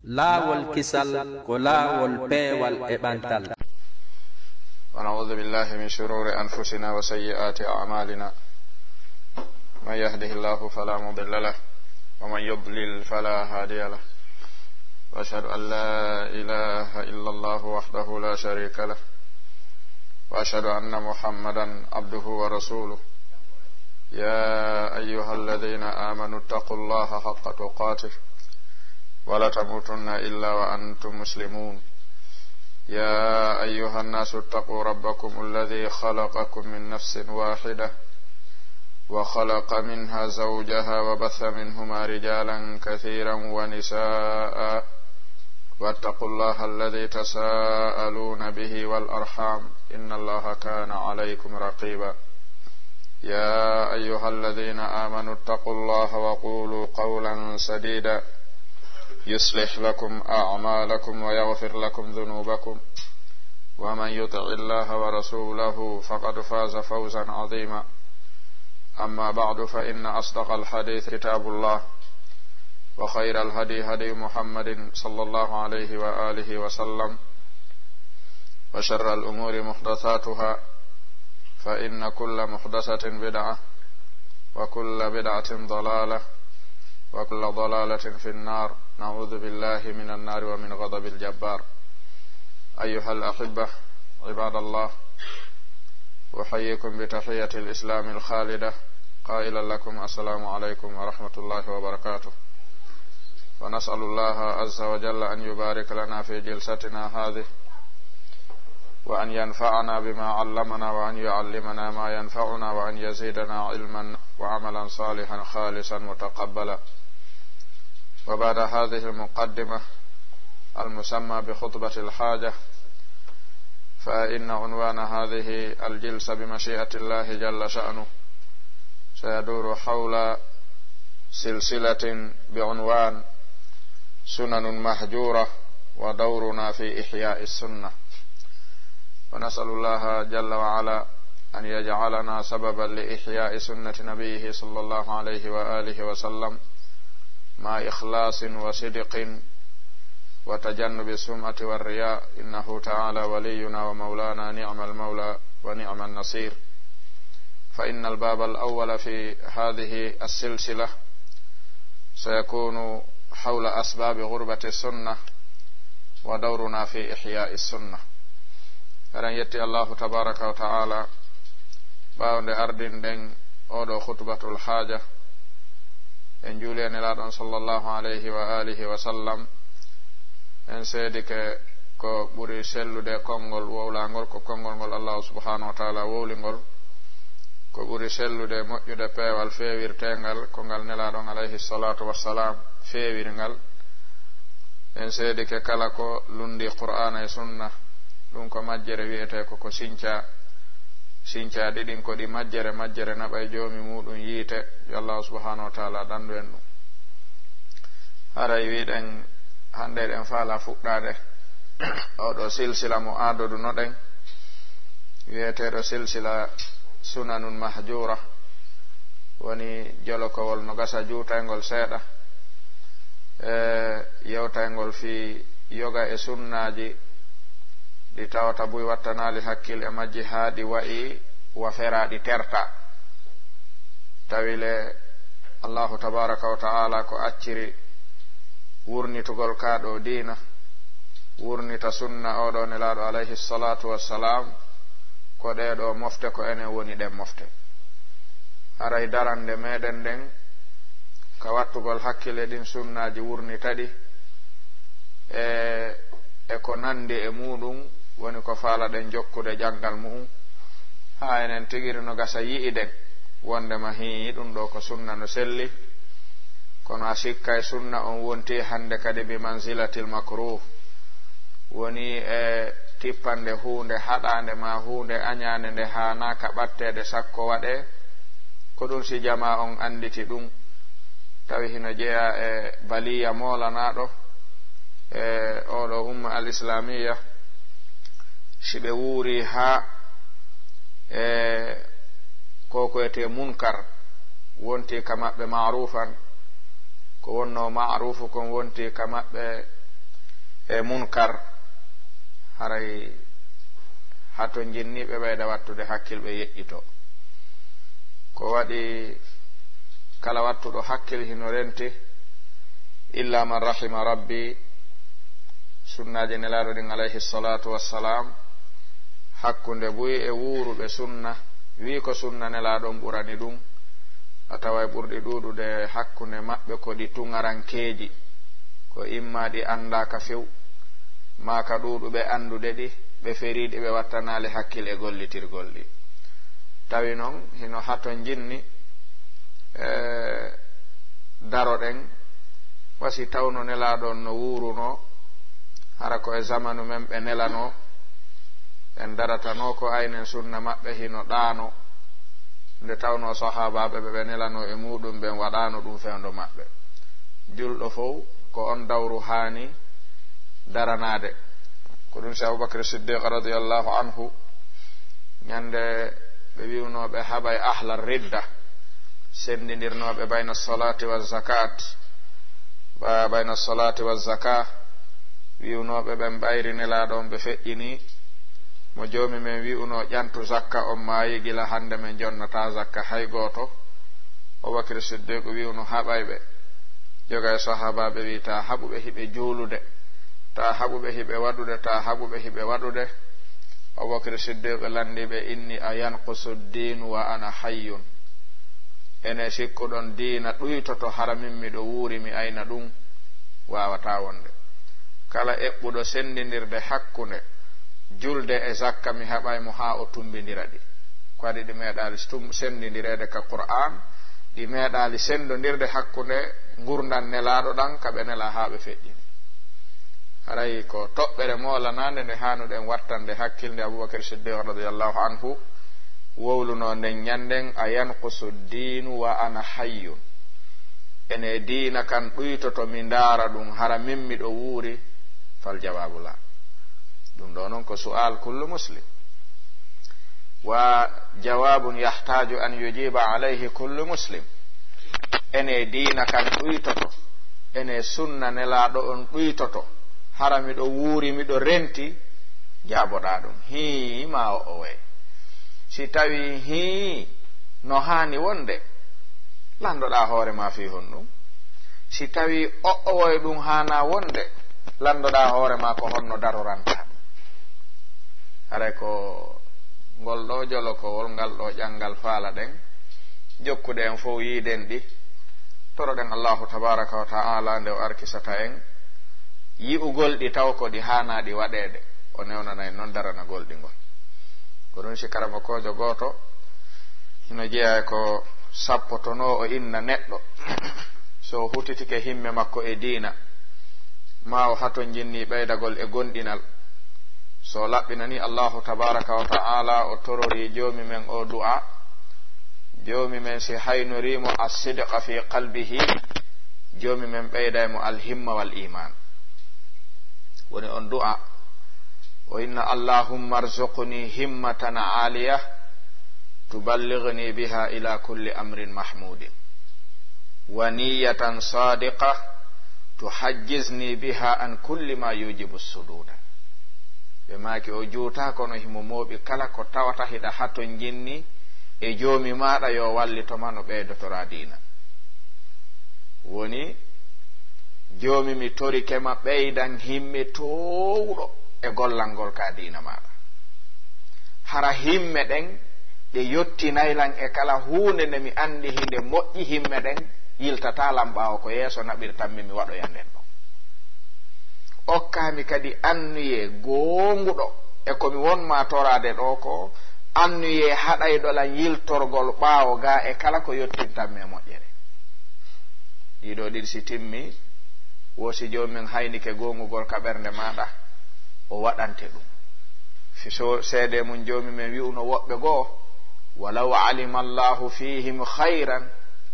laawol kisal ko laawol peewal e ɓantal. ونعوذ بالله من شرور أنفسنا وسيئات أعمالنا من يهده الله فلا مضل له ومن يضلل فلا هادي له وأشهد أن لا إله إلا الله وحده لا شريك له وأشهد أن محمدا عبده ورسوله يا أيها الذين آمنوا اتقوا الله حق تقاته ولا تموتن إلا وأنتم مسلمون يا أيها الناس اتقوا ربكم الذي خلقكم من نفس واحدة وخلق منها زوجها وبث منهما رجالا كثيرا ونساء واتقوا الله الذي تساءلون به والأرحام إن الله كان عليكم رقيبا يا أيها الذين آمنوا اتقوا الله وقولوا قولا سديدا يصلح لكم أعمالكم ويغفر لكم ذنوبكم ومن يطع الله ورسوله فقد فاز فوزا عظيما أما بعد فإن أصدق الحديث كتاب الله وخير الهدي هدي محمد صلى الله عليه وآله وسلم وشر الأمور محدثاتها فإن كل محدثة بدعة وكل بدعة ضلالة وكل ضلالة في النار نعوذ بالله من النار ومن غضب الجبار. أيها الأحبة عباد الله، أحييكم بتحية الإسلام الخالدة قائلا لكم السلام عليكم ورحمة الله وبركاته، ونسأل الله عز وجل أن يبارك لنا في جلستنا هذه وأن ينفعنا بما علمنا وأن يعلمنا ما ينفعنا وأن يزيدنا علما وعملا صالحا خالصا متقبلا. وبعد هذه المقدمة المسمى بخطبة الحاجة، فإن عنوان هذه الجلسة بمشيئة الله جل شأنه سيدور حول سلسلة بعنوان سنن مهجورة ودورنا في إحياء السنة، ونسأل الله جل وعلا أن يجعلنا سببا لإحياء سنة نبيه صلى الله عليه وآله وسلم مع إخلاص وصدق وتجنب السمعة والرياء، إنه تعالى ولينا ومولانا نعم المولى ونعم النصير. فإن الباب الأول في هذه السلسلة سيكون حول أسباب غربة السنة ودورنا في إحياء السنة. أن يتي الله تبارك وتعالى باوند أردن دين أودو خطبة الحاجة en juulenelaɗon sallallahu alayhi wa alihi wa sallam, en seedi ke ko ɓuri sellude konngol wowlangol ko konngol ngol Allah subhanahu wa ta'ala wowlingol, ko ɓuri sellude moƴƴude peewal feewirtengal ko ngal nelaɗon alayhi salatu wassalam feewirngal. en seedi ke kala ko lundi qur'ana e sunna ɗum ko majjere wiyete ko sinca ɗiɗin ko ɗi majjere naɓa e joomi muɗum yiite yo Allah subhanahu wa ta'ala dandu en ɗum. haray wiɗen hande ɗen faala fuɗɗade oɗo silsila mo adoduno ɗen wiyeteɗo silsila sunanun mahjura, woni jolokowol no gasa juutaygol seeɗa yewtaygol fi yoga e sunnaji ɗi tawata buy wattanali hakkil e majji haa ɗi wa'i waferaɗi terta, tawile Allahu tabaraka wa ta'ala ko acciri wurnitugol kaɗo diina, wurnita sunna oɗo nelaɗo alayhi salatu wassalam, ko ɗeɗo mofte ko enen woni ɗen mofte. haray darande meɗen nden ka wattugol hakkile ɗin sunnaji wurnitaɗi e ko nandi e muɗum woni ko faalaɗen jokkude jaggal mu'um ha enen tigiri no gasa yi'iɗen wondema hi ɗum ɗo ko sunna no selli, kono a sikka e sunna on wonti hande kadi bi manzilatil makruh, woni e tippande hunde haɗande ma hunde añande nde hanaka ɓattede sakko waɗe, ko ɗum si jama on anditi ɗum tawi hino jeeya e baliya molanaɗo e oɗo umma al islamiya, si ɓe wuuri ha ko ete munkar wonti ka maɓɓe ma'rufan, ko wonno ma'rufu kon wonti ka maɓɓe e munkar haray hato jinniɓe ɓeyda wattude hakkilɓe yeƴƴito ko waɗi kala wattuɗo hakkil hino renti illa man rahima rabbi sunnaji nelaɗo ɗin alayhi salatu wassalam hakkunde buyi e wuuruɓe sunna wi ko sunna nelaɗon ɓurani ɗum a tawa ɓurɗi ɗuɗude hakkunde maɓɓe ko ɗi tuŋarankeji ko imma ɗi andaka few ma ka ɗuɗuɓe andude ɗi ɓe feriɗi ɓe wattanali hakkil e gollitirgol ɗi tawi noon hino haton jinni daroɗen wasi tawno nelaɗon no wuruno hara ko e zamanu men ɓe nelano en daratano ko aynen sunna maɓɓe hino ɗaano nde tawno sahabaɓe ɓe nelano e muɗum ɓen waɗano ɗum fewndo maɓɓe julɗo fof ko on dawru hani daranade ko ɗum si Abubakar Siddiq radiyallahu anhu ñande ɓe wiwnoɓe haɓay ahla ridda sendidirnoɓe bayna salati wa zakat bayna salati wa zaka wiwnoɓe ɓen ɓayri nelaɗon ɓe feƴƴini mo joomi men wi'uno ƴantu zakka on maayi gila hande men jonnata zakka hay goto Abubakar Siddiq wi'uno haɓayɓe joga e sahabaɓe wi ta haɓuɓe hiɓe juulude ta haɓuɓe hiɓe waɗude ta haɓuɓe hiɓe waɗude Abubakar Siddiq landiɓe inni a yanqusu dinu wa ana hayyun ene sikkuɗon diina ɗuytoto hara min miɗo wuuri mi ayna ɗum wawata wonde kala eɓɓuɗo sendidirde hakkunde julde e zakka mi haɓaymo ha o tumbidira ɗi ko waɗi ɗi meeɗali sendidirede ka Qur'an ɗi meeɗali sendodirde hakkunde gurdan nelaɗo ɗan kaɓe nela ha ɓe feƴƴini haray ko toɓɓere molanande nde hanuɗen wattande hakkilde Abubakar Siddiq radiyallahu anhu wowluno nden ñanden a yanqusu dinu wa ana hayyun ene diina kan ɗuytoto mi ndaara ɗum hara min miɗo wuuri fal jawabu la ɗum ɗo noon ko su'al kullu muslim wa jawabun yahtaju an yujiba alayhi kullu muslim ene diina kan ɗuytoto ene sunna nelaɗo on ɗuytoto hara miɗo wuuri miɗo renti jaboɗa ɗum hi ma o way si tawi hi no hani wonde landoɗa hoore ma fi honɗum si tawi woy ɗum hana wonde landoɗa hoore ma ko honno daroranta ɗum haray ko ngol ɗo jolokowol ngal ɗo ƴangal faala ɗen jokkude en fof yiiden ɗi toroɗen Allahu tabaraka wa ta'ala nde o arkisata en yi'ugol ɗi taw ko ɗi hanaɗi waɗede o newnanayi noon daranagol ɗi ngol ko ɗum si karama kojo goto hino jeeya ko sappotono o inna neɗɗo so hutitike himme makko e diina ma o haton jinni ɓeydagol e gonɗinal so laɓɓinani Allahu tabaraka wa ta'ala o torori joomi men o du'a joomi men si haynorimo as-sidqa fi qalbihi joomi men ɓeydaymo alhimma wal iman woni on du'a o inna allahumma arzuqni himmatan aliyah tuballighni biha ila kulli amrin mahmudin wa niyatan sadiqa tuhajjizni biha an kulli ma yujibu sududa ɓe maaki o juuta kono himo mooɓi kala ko tawata hiɗa haton jinni e joomi maɗa yo wallitoma no ɓeydotora diina woni joomi mi torikema ɓeydan himme towɗo e gollangol ka diina maɗa hara himme ɗen ɗe yottinaylan e kala hunde nde mi andi hinde moƴƴi himme ɗen yiltata lam ɓawo ko yeeso naɓirtanmi mi waɗoyanden ɗo okkami kadi annuye gonguɗo e komi wonma torade ɗo ko annuye haɗayɗolan yiltorgol ɓawo ga e kala ko yottintanmi e moƴƴere ɗiɗo ɗiɗi si timmi wosi jomumen haynike gongugol ka ɓernde maɗa o waɗante ɗum fiso seede mum jomi men wi'uno woɓɓe goo walaw alima allahu fihim hayran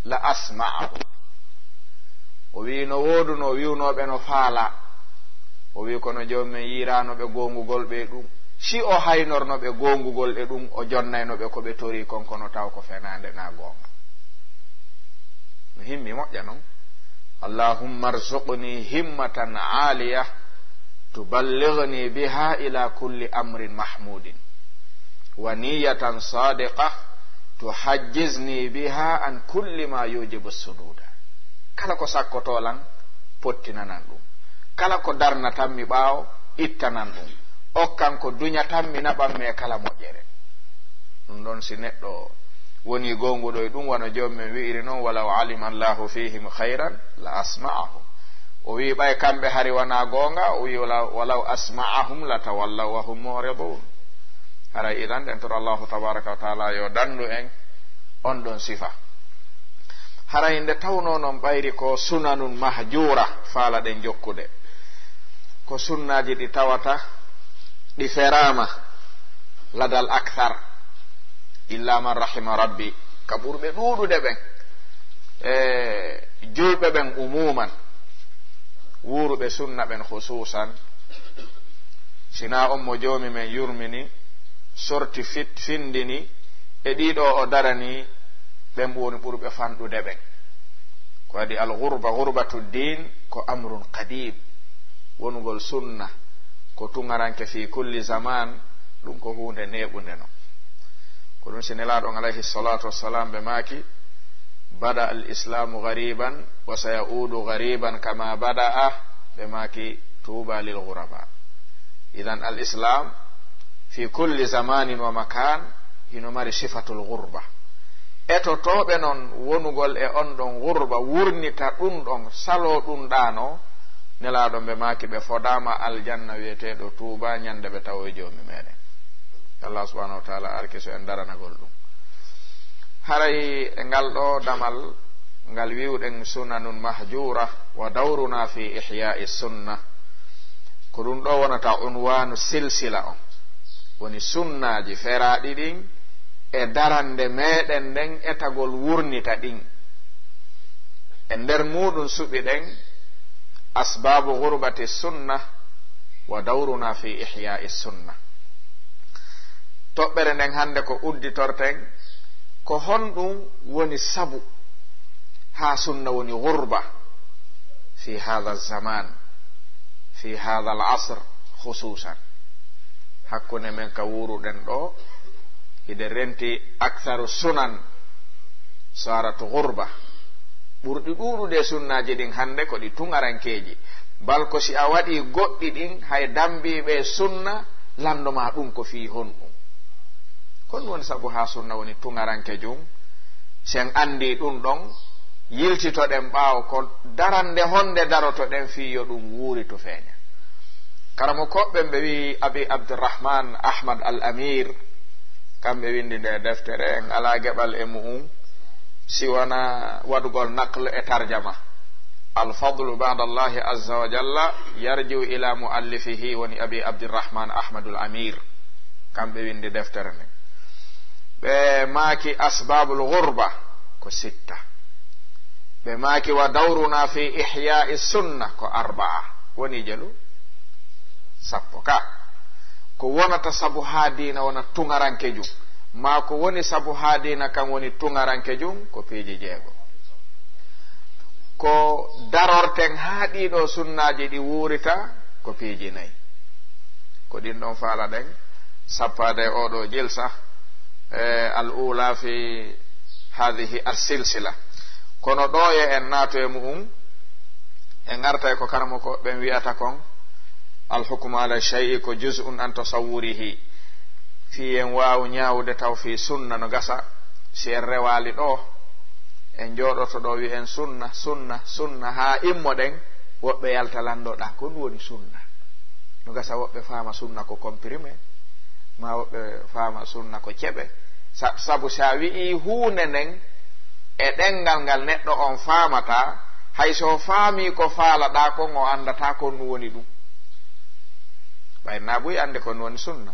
la asma'ahum o wi no woduno wiwnoɓe no faala o wi kono jomumen yiranoɓe gongugol ɓe ɗum si o haynornoɓe gongugol e ɗum o jonnaynoɓe koɓe tori konkono taw ko fenande na gonga no himmi moƴƴa noon allahumma arzuqni himmatan aliyah tuballighni biha ila kulli amrin mahmudin wa niyatan sadiqah tuhajjizni biha an kulli ma yujibu sududa. Kala ko sakkotolan pottinanan ɗum, kala ko darnatan mi ɓaawo ittanan ɗum, okkan ko duñatan mi naɓan me kala moƴƴere. ɗum ɗon si neɗɗo woni gonguɗo e ɗum wano jommen wi'iri noon walaw alima allahu fihim hayran la asma'ahum. o wi ɓay kamɓe hari wana gonga, o wi walaw asma'ahum la tawallaw wa hum muridun. haray idan ɗen toɗo allahu tabaraka wa taala yo dandu en on ɗon sifa. haray nde tawno noon ɓayri ko sunanun mahjura faala ɗen jokkude, ko sunnaji ɗi tawata ɗi ferama ladal akthar illa man rahima rabbi, ka ɓurɓe ɗuɗude ɓen julɓe ɓen umuman, wuruɓe sunna ɓen khususan. sina on mo jomi men yurmini sorti findini e ɗiɗo o darani ɓen woni ɓurɓe fanɗude ɓen. ko adi al-ghurba ghurbatu din ko amrun qadim, wonugol sunna ko tungaranke fi kulli zaman, ɗum ko hunde neɓude no. ko ɗum sinelaɗon alayhi salatu wassalam ɓe maki bada al-islamu ghariban wa sayaudu ghariban kama bada'a, ɓe maki tuba lil ghuraba. idan al-islam fi kulli zamanin wa makan hino mari sifatul ghurba. etotoɓe noon wonugol e on ɗon ghurba wurnita ɗum ɗon salo ɗum ɗano, nelaɗon ɓe maki ɓe fodama aljanna wiyeteɗo tuba ñande ɓe tawo e jomi meɗen. Allah subhanahu wa ta'ala arkiso en daranagol ɗum. haray e ngal ɗo damal ngal wiwɗen sunanun mahjura wa dawruna fi ihya'i sunna, ko ɗum ɗo wonata unwanu silsila on, woni sunnaji feraɗi ɗin e darande meɗen nden etagol wurnita ɗin. e nder muɗum suɓi ɗen asbabu ghurbati sunna wa dawruna fi ihya'i sunna. toɓɓere nden hande ko udditorten ko honɗum woni sabu ha sunna woni ghurba fi hadha zaman, fi hadha al-asr khususan. hakkunde men ka wuruɗen ɗo ide renti aktharu sunan saratu ghurba, ɓurɗi ɗuɗude sunnaji ɗin hande ko ɗi tungarankeji, bal ko si a waɗi goɗɗi ɗin hay dambiɓe sunna landoma ɗum ko fi honɗum. kon woni sabu ha sunna woni tungaranke jum. sen andi ɗum ɗon yiltitoɗen ɓaawo ko darande honde darotoɗen fiyo ɗum wuuri to feeña. karamo koɓɓen ɓe wi abi abdurrahman ahmad al-amir, kamɓe windi nde deftere en ala geɓal e mu'um siwana waɗugol naqle e tarjama. alfadlu ba'da allahi azza wa jalla yarjiu ila muallifihi, woni abi abdurrahman ahmad al-amir, kamɓe windi deftere nde. ɓe maaki asbabul ghurba ko 6, ɓe maaki wa dawruna fi ihya'i sunna ko 4, woni jelu 10 ka. ko wonata sabu ha dina wona tungaranke jum, ma ko woni sabu ha dina kam woni tungaranke jum ko peeji 6. ko darorten ha ɗiɗo sunnaji ɗi wuurita ko peeji 4. ko ɗin ɗon faala ɗen sappade oɗo jilsa al-ula fi hadhihi as-silsila. kono ɗo ye en naato e mu'um en garta ko karamo ko ɓen wiyata kon al-hukmu ala shay'i ko juz'un an tasawwurihi, fi en waawu ñaawde taw fi sunna no gasa si en rewali ɗo en jooɗoto ɗo wi en sunna sunna sunna ha immo ɗen woɓɓe yalta landoɗa ko ɗum woni sunna. no gasa woɓɓe faama sunna ko comprimé, ma woɓɓe faama sunna ko ceɓe. sabu sa wi'i huunde nden e ɗengal ngal neɗɗo on faamata, hayso faami ko faalaɗa kon o andata ko ɗum woni ɗum. ɓayna buyi ande ko ɗum woni sunna,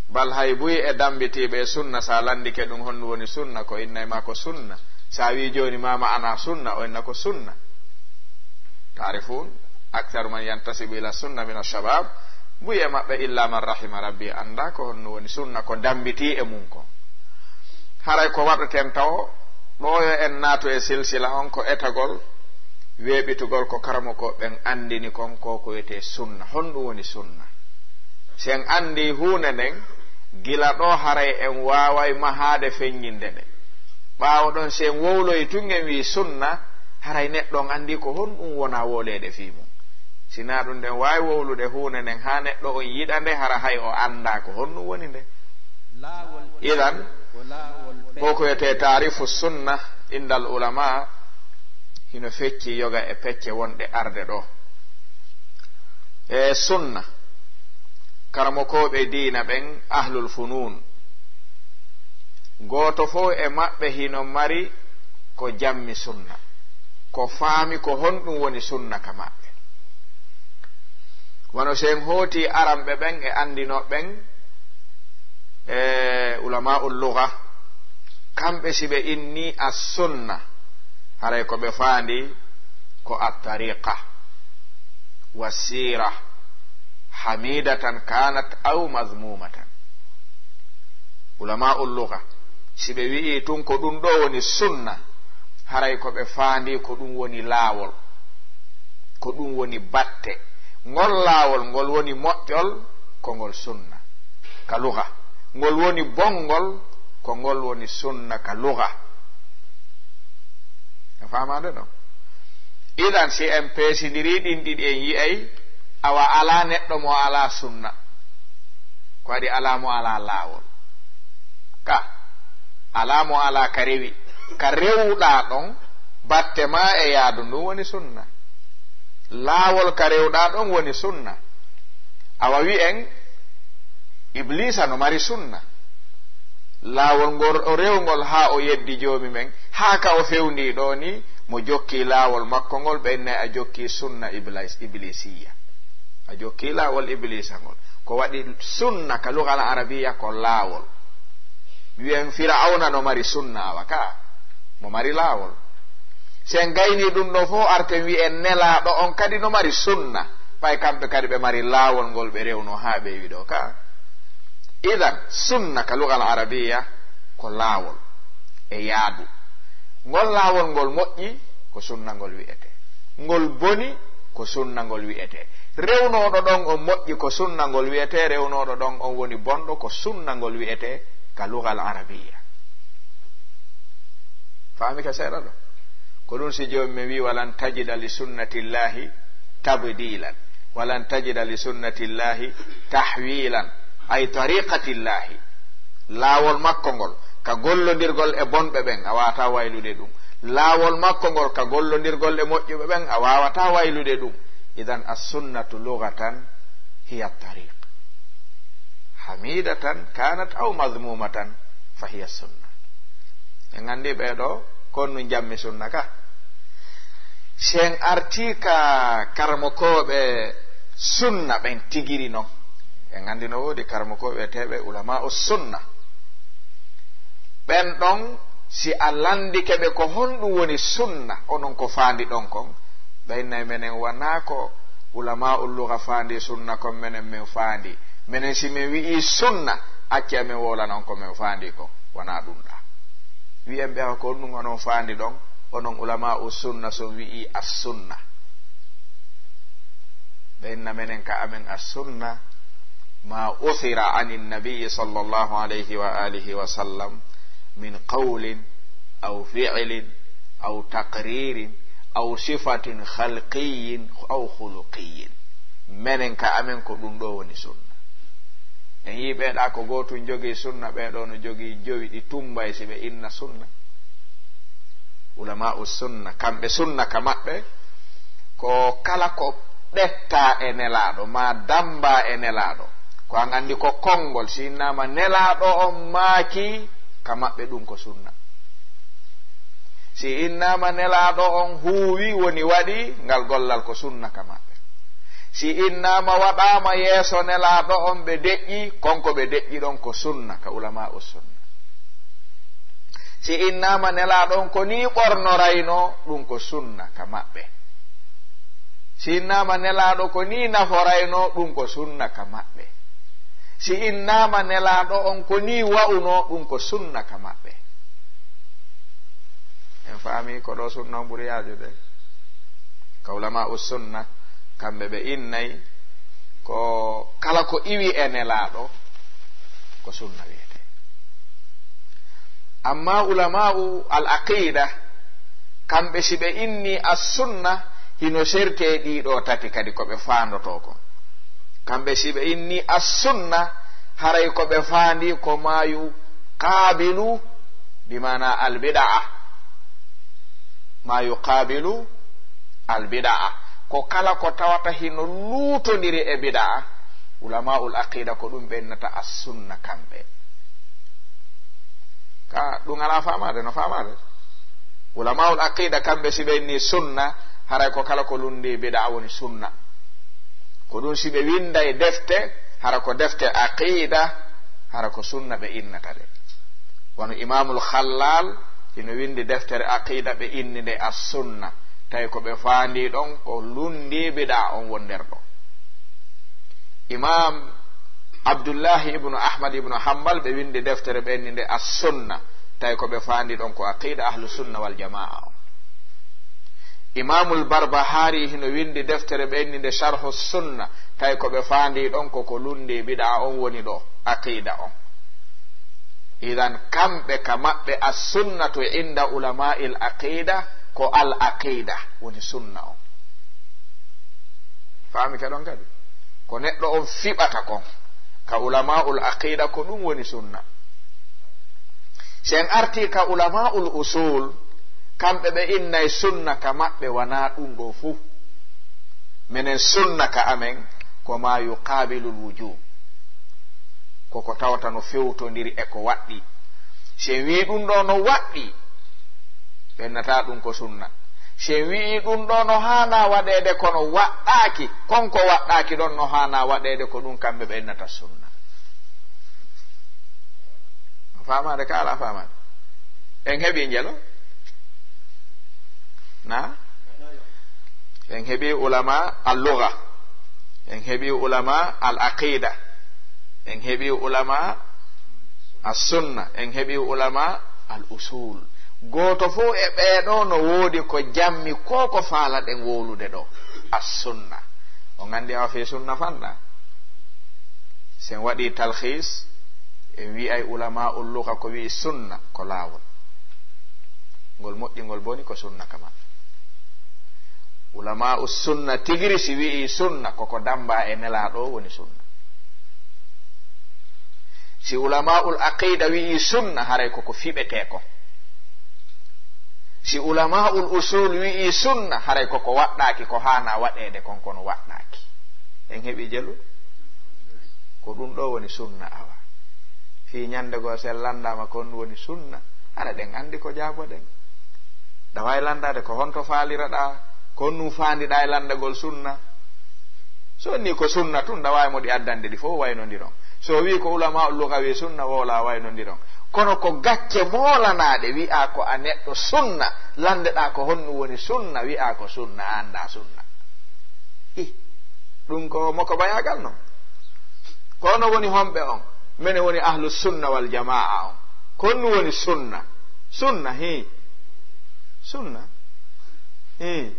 bal hay buyi e dambitiɓe sunna sa landike ɗum honɗum woni sunna ko innayma ko sunna. sa wi joni mama ana sunna o inna ko sunna. ta'rifun aktharu man yantasibu ila sunna min ash-shabab, buyi e maɓɓe illa man rahima rabbi anda ko honɗum woni sunna ko dambiti e mum ko. haray ko waɗaten taw ɗoyo en naato e silsila on ko etagol weɓitugol ko karamo ko ɓen andini kon ko wiyete sunna. Honɗum woni sunna? sen andi hunde nden gila ɗo haray en waway mahade feññinde nde. ɓaawo ɗon sen wowloyi tun en wi sunna, haray neɗɗon andi ko honɗum wona wolede fi mum. sina ɗum nden wawi wowlude hunde nden ha neɗɗo on yiɗa nde hara hay o anda ko honɗum woni nde. idan ko wiyete tarifu sunna indal ulama hino fecci yoga e pecce wonɗe arde ɗo. e sunna karamokoɓe diina ɓen ahlul funun goto fo e maɓɓe hino mari ko jammi sunna, ko faami ko honɗum woni sunna ka maɓɓe. wono sen hooti aramɓe ɓen e andinoɓen ulama'ul lugha, kamɓe si ɓe inni as-sunna haray ko ɓe faandi ko at-tariqa wasira hamidatan kanat aw mazmumatan. ulama'ul lugha si ɓe wi'i tun ko ɗum ɗo woni sunna, haray ko ɓe faandi ko ɗum woni laawol, ko ɗum woni batte. ngol laawol ngol woni moƴƴol ko ngol sunna ka lugha, ngol woni bongol ko ngol woni sunna ka lugha. a famade ɗon? idan si en peesidiri ɗin ɗiɗi en yi'ay awa ala neɗɗo mo ala sunna, ko waɗi ala mo ala laawol, ka ala mo ala ka rewi, ka rewɗa ɗon batte ma e yaadu ndun woni sunna. laawol ka rewɗa ɗon woni sunna. awa wi en iblisa no mari sunna, laawol ngol o rewgol ha o yeddi joomi men, ha ka o fewndi ɗo ni mo jokki laawol makko ngol ɓenne a jokki sunna iblisiya, a jokki laawol iblisa ngol. ko waɗi sunna ka lugal arabiya ko laawol. wi'en fir'auna no mari sunna, awa ka mo mari laawol. sen gayni ɗum ɗo fo arten wi'en nelaɗo on kadi no mari sunna, pay kamɓe kadi ɓe mari laawol ngol ɓe rewno ha ɓe wi ɗo ka. idan sunna ka lugal arabiya ko laawol e yaadu. ngol laawol ngol moƴƴi ko sunna ngol wi'ete, ngol boni ko sunna ngol wi'ete. rewnoɗo ɗon on moƴƴi ko sunna ngol wi'ete, rewnoɗo ɗon on woni bonɗo ko sunna ngol wi'ete ka lugal arabiya. faami ka seeɗa ɗo? ko ɗum si joomi mi wi walan tajida li sunnatillahi tabdilan, walan tajida li sunnatillahi tahwilan, ay tariqatillahi. laawol makko ngol ka gollondirgol e bonɓe ɓen a wawata waylude ɗum, laawol makko ngol ka gollondirgol e moƴƴuɓe ɓen a wawata waylude ɗum. idan as-sunnatu lughatan hiya tariq hamidatan kanat aw mazmumatan fa hiya sunna. en andi ɓeɗo konnu jammi sunna ka. sen arti ka karmokoɓe sunna ɓen tigiri non, en andi no woodi karmokoɓe teɓe ulama us sunna ɓen ɗon si a landike ɓe ko honɗum woni sunna onon ko faandi ɗon kon, ɓeynnayi menen wona ko ulama ul lugha faandi sunna kon menen min faandi. menen si min wi'i sunna acci amin wolanon ko min faandi kon, wona ɗum ɗa. wi'en ɓe ko ɗum onon faandi ɗon, onon ulama u sunna so wi'i as sunna. ɓenna menen ka amen as sunna ma uthira ani nabiyi sallallahu alayhi wa alihi wa sallam min qawlin aw fi'lin aw taqririn aw sifatin khalqiyin aw khuluqiyin. menen ka amen ko ɗum ɗo woni sunna. en yi ɓeeɗa ko gotum jogii sunna, ɓeeɗo no jogii jowi ɗi tumbay si ɓe inna sunna. ulama us sunna kamɓe sunna ka maɓɓe ko kala ko ɗetta e nelaɗo ma damba e nelaɗo, ko an andi ko konngol si innama nelaɗo on maaki ka maɓɓe ɗum ko sunna. si innama nelaɗo on huuwi woni waɗi ngal gollal ko sunna ka maɓɓe. si innama waɗama yeeso nelaɗo on ɓe deƴƴi konko ɓe deƴƴi ɗon ko sunna ka ulama us sunna. si innama nelaɗo on ko ni ɓornorayno ɗum ko sunna ka maɓɓe. si innama nelaɗo ko ni naforayno ɗum ko sunna ka maɓɓe. si innama nelaɗo on ko ni wa'uno ɗum ko sunna ka maɓɓe. en faami ko ɗo sunna ɓuri yaajude. ka ulama sunna kamɓe ɓe innay ko kala ko iwi e nelaɗo ko sunna wiyete. amma ulama'u al aqida kamɓe si ɓe inni as sunna hino serte ɗiɗo tati kadi ko ɓe fandoto ko. kamɓe si ɓe inni as sunna haray ko ɓe faandi ko mayu qabilu bimana al bid'a, ma yuqabilu al bid'a, ko kala ko tawata hino luutondiri e bid'a ulama'ul aqida ko ɗum ɓennata as sunna kamɓe. ka ɗum ala famade no famade. ulama'ul aqida kamɓe si ɓenni sunna haray ko kala ko lundi bid'a woni sunna. ko ɗum si ɓe winda e defte hara ko defte aqida hara ko sunna ɓe innata de. wono imamul khallal ino windi deftere aqida ɓe inni nde as sunna tawi ko ɓe faandi ɗon ko lundi bid'a on won nder ɗo. imam abdullahi ibnu ahmad ibnu hanbal ɓe windi deftere ɓe inni nde as sunna tawi ko ɓe faandi ɗon ko aqida ahlu sunna wal jamaa on. imamul barbahari hino windi deftere ɓe inni nde sharhu sunna tawi ko ɓe faandi ɗon ko lundi bid'a on woni ɗo aqida on. idan kamɓe ka maɓɓe as sunnatu inda ulama'il aqida ko al aqida woni sunna on. faami ka ɗon kadi ko neɗɗo on fiɓata kon ka ulama'ul aqida ko ɗum woni sunna. sen arti ka ulama'ul usul kamɓe ɓe innay sunna ka maɓɓe wana ɗum ɗo fuu. minen sunna ka amen ko ma yuqabilul wujub, koko tawata no fewtondiri e ko waɗɗi. sen wi ɗum ɗo no waɗɗi ɓennata ɗum ko sunna. sen wi ɗum ɗo no hana waɗede kono waɗɗaki konko waɗɗaki ɗon no hana waɗede ko ɗum kamɓe ɓennata sunna. famade ka ala famade en heɓi jelo na en heɓi ulama al lugha, en heɓi ulama al aqida, en heɓi ulama as sunna, en heɓi ulama al usul. goto fo e ɓeɗo no woodi ko jammi ko faala ɗen wolude ɗo as sunna. on gandi awa fe sunna fanɗa sen waɗi talkhis en wi ay ulama ul lugha ko wi sunna ko laawol ngol moƴƴingol boni ko sunna kama. ulama us sunna tigiri si wi sunna koko damba e nelaɗo woni sunna. si ulama ul aqida wi sunna haray koko fiɓete ko. si ulama ul usul wi sunna haray koko waɗɗaki ko hana waɗede kon kono waɗɗaki. en heɓi jelu ko ɗum ɗo woni sunna awa fi ñande go sen landama kon woni sunna ara ɗen andi ko jaaboɗen. ɗa wawi landade ko honto faaliraɗa kon nu faandiɗa e landagol sunna. so ni ko sunna tun ɗa wawi moɗi addande ɗi fof waynodiron. so wi ko ulama lugha wi sunna wola waynodiron. kono ko gacce molanaɗe wi'a ko a neɗɗo sunna landeɗa ko honnu woni sunna wi'a ko sunna anda sunna. ɗum ko moko bayagal non. kono woni homɓe on mene woni ahlu sunna wal jamaa on konnu woni sunna. sunna hi sunna hi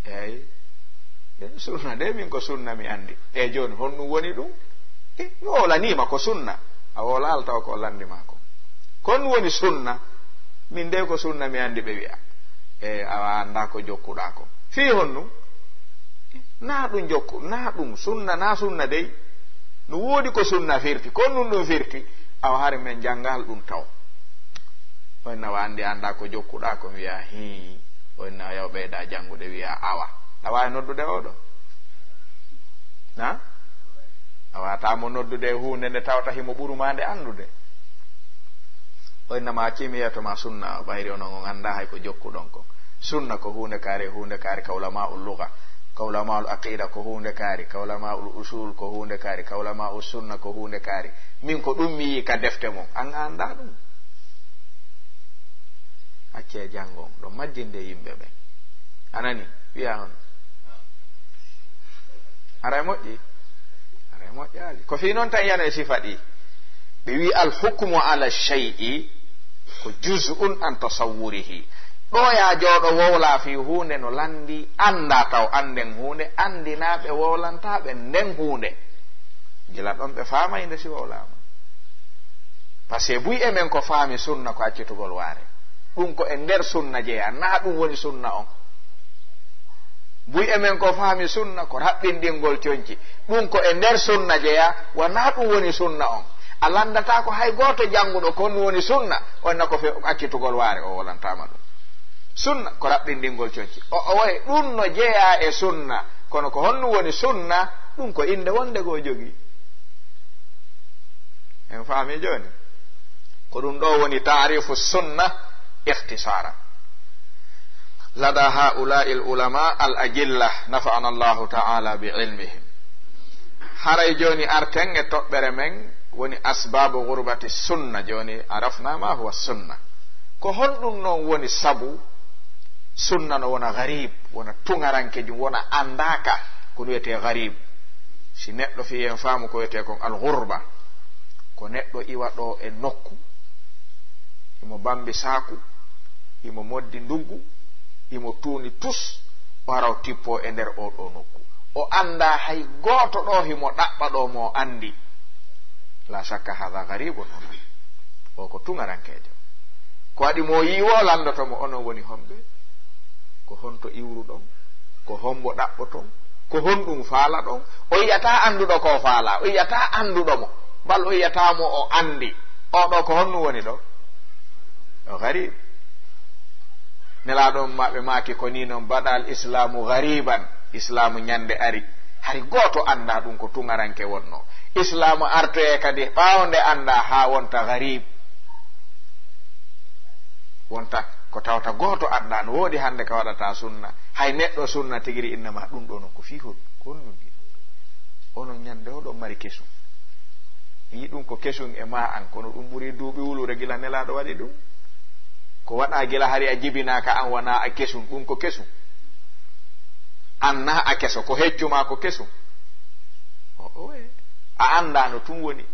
eyi sunna de min ko sunna mi andi e joni honɗum woni ɗum. mi wolanima ko sunna a wolal taw ko landima ko kon woni sunna min de ko sunna mi andi ɓe wi'a e awa anda ko jokkuɗa ko fi honnu na ɗum jokku na ɗum sunna na sunna dey no woodi ko sunna firti kon ɗum ɗum firti awa hari men jangal ɗum taw on awa andi anda ko jokkuɗa ko wi'a hi on na yaw ɓeyda jangude wi'a awa a wawi noddude oɗo na a watamo noddude hunde nde tawata himo ɓuruma nde andude. on nama kimiya to ma sunna ɓayri onon on anda hay ko jokkuɗon ko. sunna ko hunde kaari ka ulama ul lugha, ka ulama ul aqida ko hunde kaari, ka ulama ul usul ko hunde kaari, ka ulama ul sunna ko hunde kaari. min ko ɗum mi yi ka defte mum an anda ɗum. acce jangon ɗo majjinde yimɓe ɓe anani wiya on ara moƴƴi ara moƴƴali ko fi noon tan yana e sifa ɗi ɓe wi al hukmu ala shay'i ko juz'un an tasawwurihi. ɗo ya jooɗo wowla fi hunde no landi anda taw anden hunde andinaɓe wowlantaɓe nden hunde gila ɗon ɓe famayde si wowlama par ce que buy emen ko faami sunna ko accitugol waare ɗum ko e nder sunna jeeya na ɗum woni sunna on buy emen ko faami sunna ko raɓɓinɗingol coñci ɗum ko e nder sunna jeeya wona ɗum woni sunna on a landata ko hay goto jannguɗo ko ɗum woni sunna onna ko accitugol waare o wolantama ɗum sunna ko raɓɓinɗingol coñci o way ɗum no jeeya e sunna kono ko honɗum woni sunna ɗum ko inde wonde goo jogii en faami joni ko ɗum ɗo woni taarifu sunna ikhtisara lada haulai l ulama al ajilla nafa'ana allahu ta'ala bi ilmihim haray joni arten e toɓɓere men woni asbabu gurbati sunna joni arafna ma huwa sunna ko honɗum noon woni sabu sunna no wona garib wona tuŋarankejum wona andaka ko wiyete garib si neɗɗo fi en faamu ko wiyete kon al gurba ko neɗɗo iwa ɗo e nokku imo bambi saku imo moddi nduggu imo tuuni tus o araw tippo e nder oɗo nokku o anda hay goto ɗo himo ɗaɓɓa ɗo mo andi la shakka hada garibun hona o ko tuŋarankejo ko waɗi mo yiwo landotomo onon woni homɓe ko honto iwru ɗon ko hombo ɗaɓɓo ton ko honɗum faala ɗon o yiyata anduɗo ko faala o yiyata anduɗo mo bal o yiyatamo o andi oɗo ko honɗum woni ɗo o garib nelaɗon maɓe maaki ko ni noon baɗal islamu gariban islamu ñande ari hay goto anda ɗum ko tuŋaranke wonno islamu artoye kadi ɓawnde anda ha wonta garib wonta ko tawta goto anda no woodi hande ka waɗata sunna hay neɗɗo sunna tigiri innama ɗum ɗo non ko fihol ko honɗum gi onon ñande oɗon mari kesum yi ɗum ko kesum e ma an kono ɗum ɓuri duuɓi wulure gila nelaɗo waɗi ɗum ko waɗa gila hari a jibinaka an wona a kesum ɗum ko kesum anna a keso ko heccuma ko kesum a andano tum woni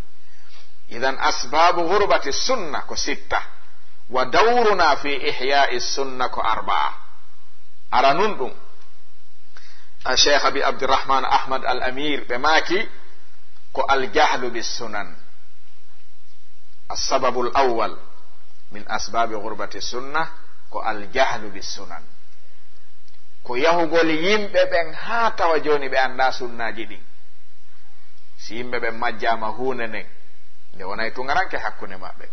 idan asbabu gurbati sunna ko sitta wa dawruna fi ihya'i sunna ko arbaa ara nun ɗum cheikh abi abdirahman ahmad al amir ɓe maaki ko aljahlu bissunan assababu l awwal min asbabi gurbati sunna ko aljahlu bissunan ko yahugol yimɓe ɓen ha tawa joni ɓe anda sunnaji ɗin si yimɓe ɓen majjama hunde nden nde wonay tuŋaranke hakkunde maɓɓe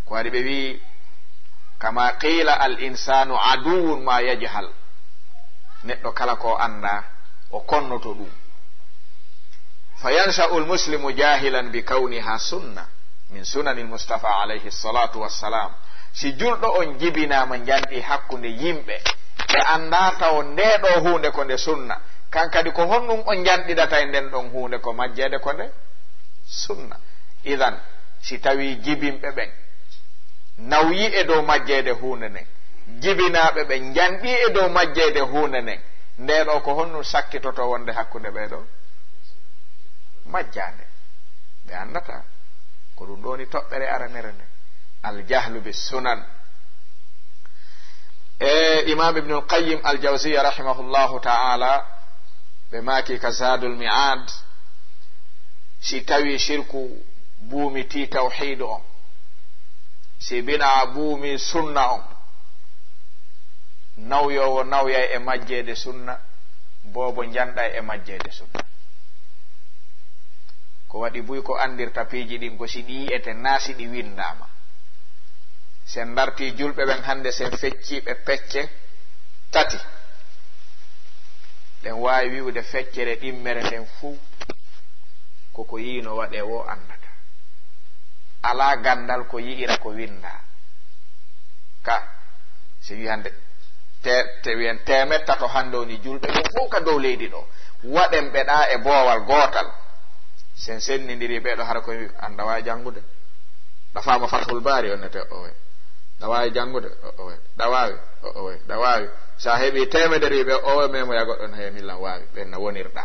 ko waɗi ɓe wi kama qila al insanu aduwun ma yajhal neɗɗo kala ko anda o konnoto ɗum fa yansha'u l muslimu jahilan bi kawniha sunna min sunani lmustafa alayhi salatu wassalam si julɗo on jibinama janɗi hakkunde yimɓe ɓe anda taw ndeɗo hunde ko nde sunna kan kadi ko honɗum on janɗiɗata e nden ɗon hunde ko majjede ko nde sunna idan si tawi jibinɓe ɓen nawyi e dow majjede hunde nden jibinaɓe ɓe janɗi e dow majjede hunde nden ndeɗo ko honɗum sakkitoto wonde hakkunde ɓeɗo majjande ɓe andata ko ɗum ɗoni toɓɓere aranere nde aljahlu bissunan imam ibnu lqayim aljawziya rahimahullahu ta'ala ɓe maaki ka zadul mi'ad si tawi shirku buumiti tawhidu on si bina buumi sunna on nawyowo nawyay e majjede sunna bobo janɗa e majjede sunna ko waɗi buy ko andirta piiji ɗin ko si ɗi yi'ete naasi ɗi windama sen darti julɓe ɓen hande sen fecciɓe pecce tati ɗen wawi wiwde feccere ɗimmere nden fuu koko yiino waɗe wo andata ala gandal ko yi'ira ko winda ka si wi hande te wiyen temetta to hande woni julɓe ɗum fof ka dow leydi ɗo waɗen ɓeɗa e boowal gootal sen sennidiri ɓeɗo hara koye anda wawi jangude ɗafama fathul bari onnete owe ɗa wawi jangude owe ɗa wawi owe ɗa wawi sa heeɓi temedere ɓe owe memo ya goɗɗon he millan wawi ɓenna wonirɗa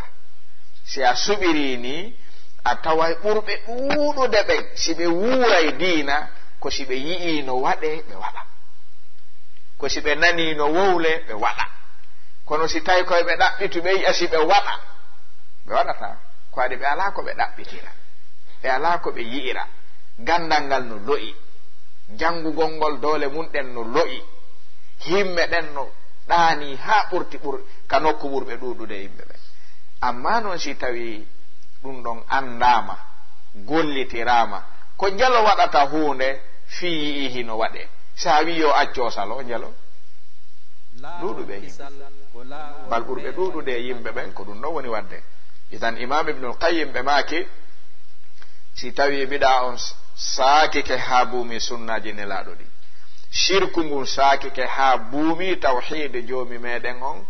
si a suɓiri ni a taway ɓurɓe ɗuuɗude ɓen si ɓe wuuray diina ko si ɓe yi'i no waɗe ɓe waɗa ko si ɓe nani no wowle ɓe waɗa, kono si tawi koye ɓe ɗaɓɓitu ɓe yi'a si ɓe waɗa ɓe waɗata, ko waɗi ɓe ala ko ɓe ɗaɓɓitira, ɓe ala ko ɓe yi'ira. gandal ngal no lo'i, jangugol ngol doole mun ɗen no lo'i, himɓe ɗen no ɗaani ha ɓurti ka nokku ɓurɓe ɗuɗude yimɓe ɓe. amma noon si tawi ɗum ɗon andama gollitirama, ko njalo waɗata hunde fi yi'i hino waɗe, sa wi yo acco salo njalo ɗuɗuɓe yimɓe bal ɓurɓe ɗuɗude yimɓe ɓen ko ɗum ɗon woni wadde. itan imam ibnul qayyim ɓe maaki si tawi biɗa on saakike ha buumi sunnaji nelaɗo ɗi, shirku ngun saakike ha buumi tawhide joomi meɗen on,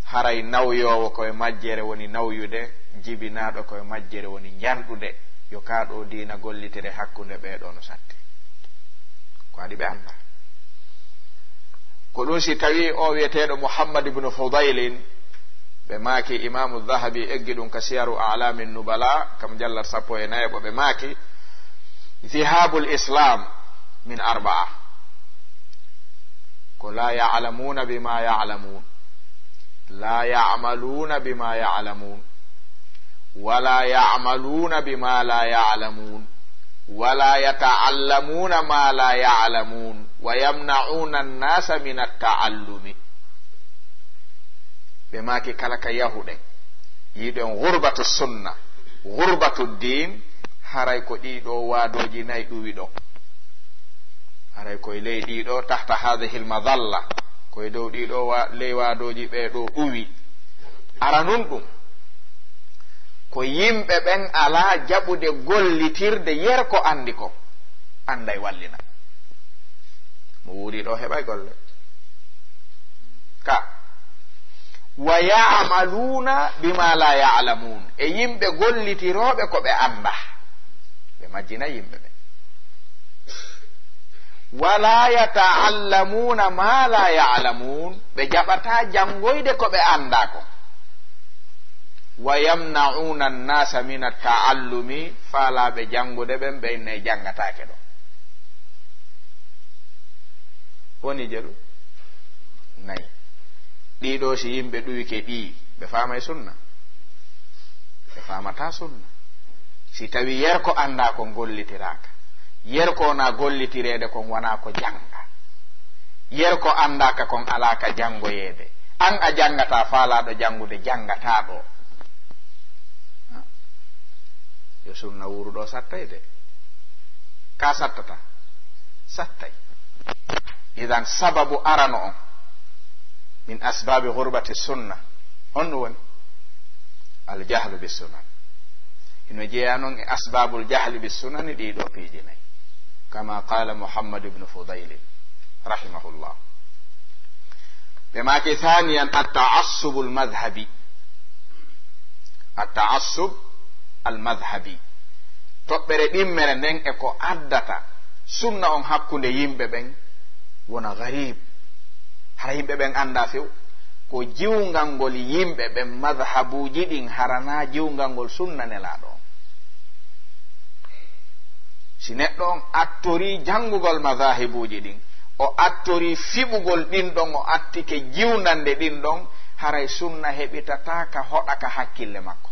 haray nawyowo koye majjere woni nawyude, jibinaɗo koye majjere woni janɗude yo kaɗo diina gollitire hakkunde ɓeɗo no satti, ko waɗi ɓe anda. ko ɗum si tawi o wiyeteɗo muhammad ibnu fudailin ɓe maaki imamu dhahabi eggi ɗum ka siyaru a'lami nubala kam jallat 14 ɓe maaki dhihabul islam min 4 ko la ya'lamuna bima ya'lamun, la ya'maluna bima ya'lamun, wala ya'maluna bima la ya'lamun, wala yata'allamuna ma la ya'lamun, wa yamna'una an-nasa min at-ta'allumi. ɓe maaki kala ka yahuɗen yiɗen gurbatu sunna, gurbatu din, haray ko ɗiɗo waadoji nayi ɗuwi ɗo, haray koye ley ɗiɗo tahta hadhihi lmadalla, koye dow ɗiɗo ley waadoji ɓeɗo ɗuwi. ara nun ɗum ko yimɓe ɓen ala jaɓude gollitirde yer ko andi ko anday wallina mo wuuri ɗo heɓay golle ka wa ya'maluna bima la ya'lamun, e yimɓe gollitiroɓe ko ɓe anda, ɓe majjina yimɓe ɓe. wala yata'allamuna ma la ya'lamun, ɓe jaɓata jangoyde ko ɓe anda ko. wa yamna'una an-nasa min at-ta'allumi, faalaɓe jangude ɓen ɓe ne jangatake ɗo. woni jeɗu nayi ɗiɗo si yimɓe ɗuwike ɗi ɓe famay sunna, ɓe famata sunna. si tawi yer ko anda ko gollitiraka, yer ko na gollitirede kon wona ko janga, yer ko andaka kon alaka jangoyede, an a jangata faalaɗo jangude jangata ɗo, yo sunna wuruɗo sattay de, ka sattata sattay. idan sababu arano on min asbabi gurbati sunna on ɗum woni aljahlu bissunan. ino jeeya noon e asbabul jahli bissunani ɗiɗo piiji nayi, kama qala muhammad ibnu fudailin rahimahullah. ɓe maaki thaniyan atta'assubu almadhhabi, atta'assub almadhhabi, toɓɓere ɗimmere nden e ko addata sunna on hakkunde yimɓe ɓen wona garib, hara yimɓe ɓen anda few, ko jiwngal ngol yimɓe ɓen madhabuji ɗin harana jiwngal ngol sunna nelaɗo. si neɗɗo on attori jangugol madhahibuji ɗin, o attori fiɓugol ɗin ɗon, o attike jiwnande ɗin ɗon, haray sunna heɓitata ka hoɗaka hakkille makko.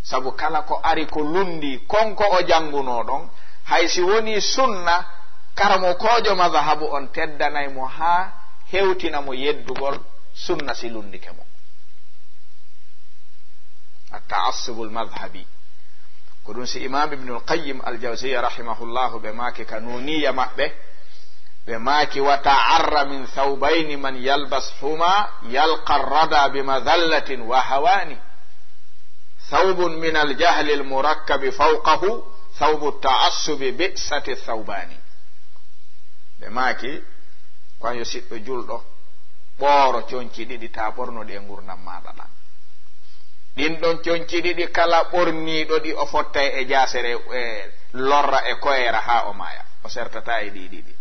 sabu kala ko ari ko lundi konko o janguno ɗon, hay si woni sunna, karamo kojo madhahabu on teddanay mo ha hewtina mo yeddugol sunna si lundike mo. at-ta'assub al-madhhabi ko ɗum si imam ibn al-qayyim al-jawziyya rahimahullahu ɓe maaki kanuniya maɓɓe, ɓe maaki wa ta'arra min thawbayni man yalbas huma yalqa ar-rada bimadhallatin wa hawani, thawbun min al-jahli al-murakkabi fawqahu thawbu at-ta'assubi bi'sati thawbani. ɓe maaki kon yo siɗɗo julɗo ɓooro coñci ɗiɗi ta ɓornoɗi e gurdam maɗa ɗan. ɗin ɗon coñci ɗiɗi kala ɓorniɗo ɗi o fottay e jasere e lorra e koyera ha o maya, o sertata e ɗi ɗiɗi.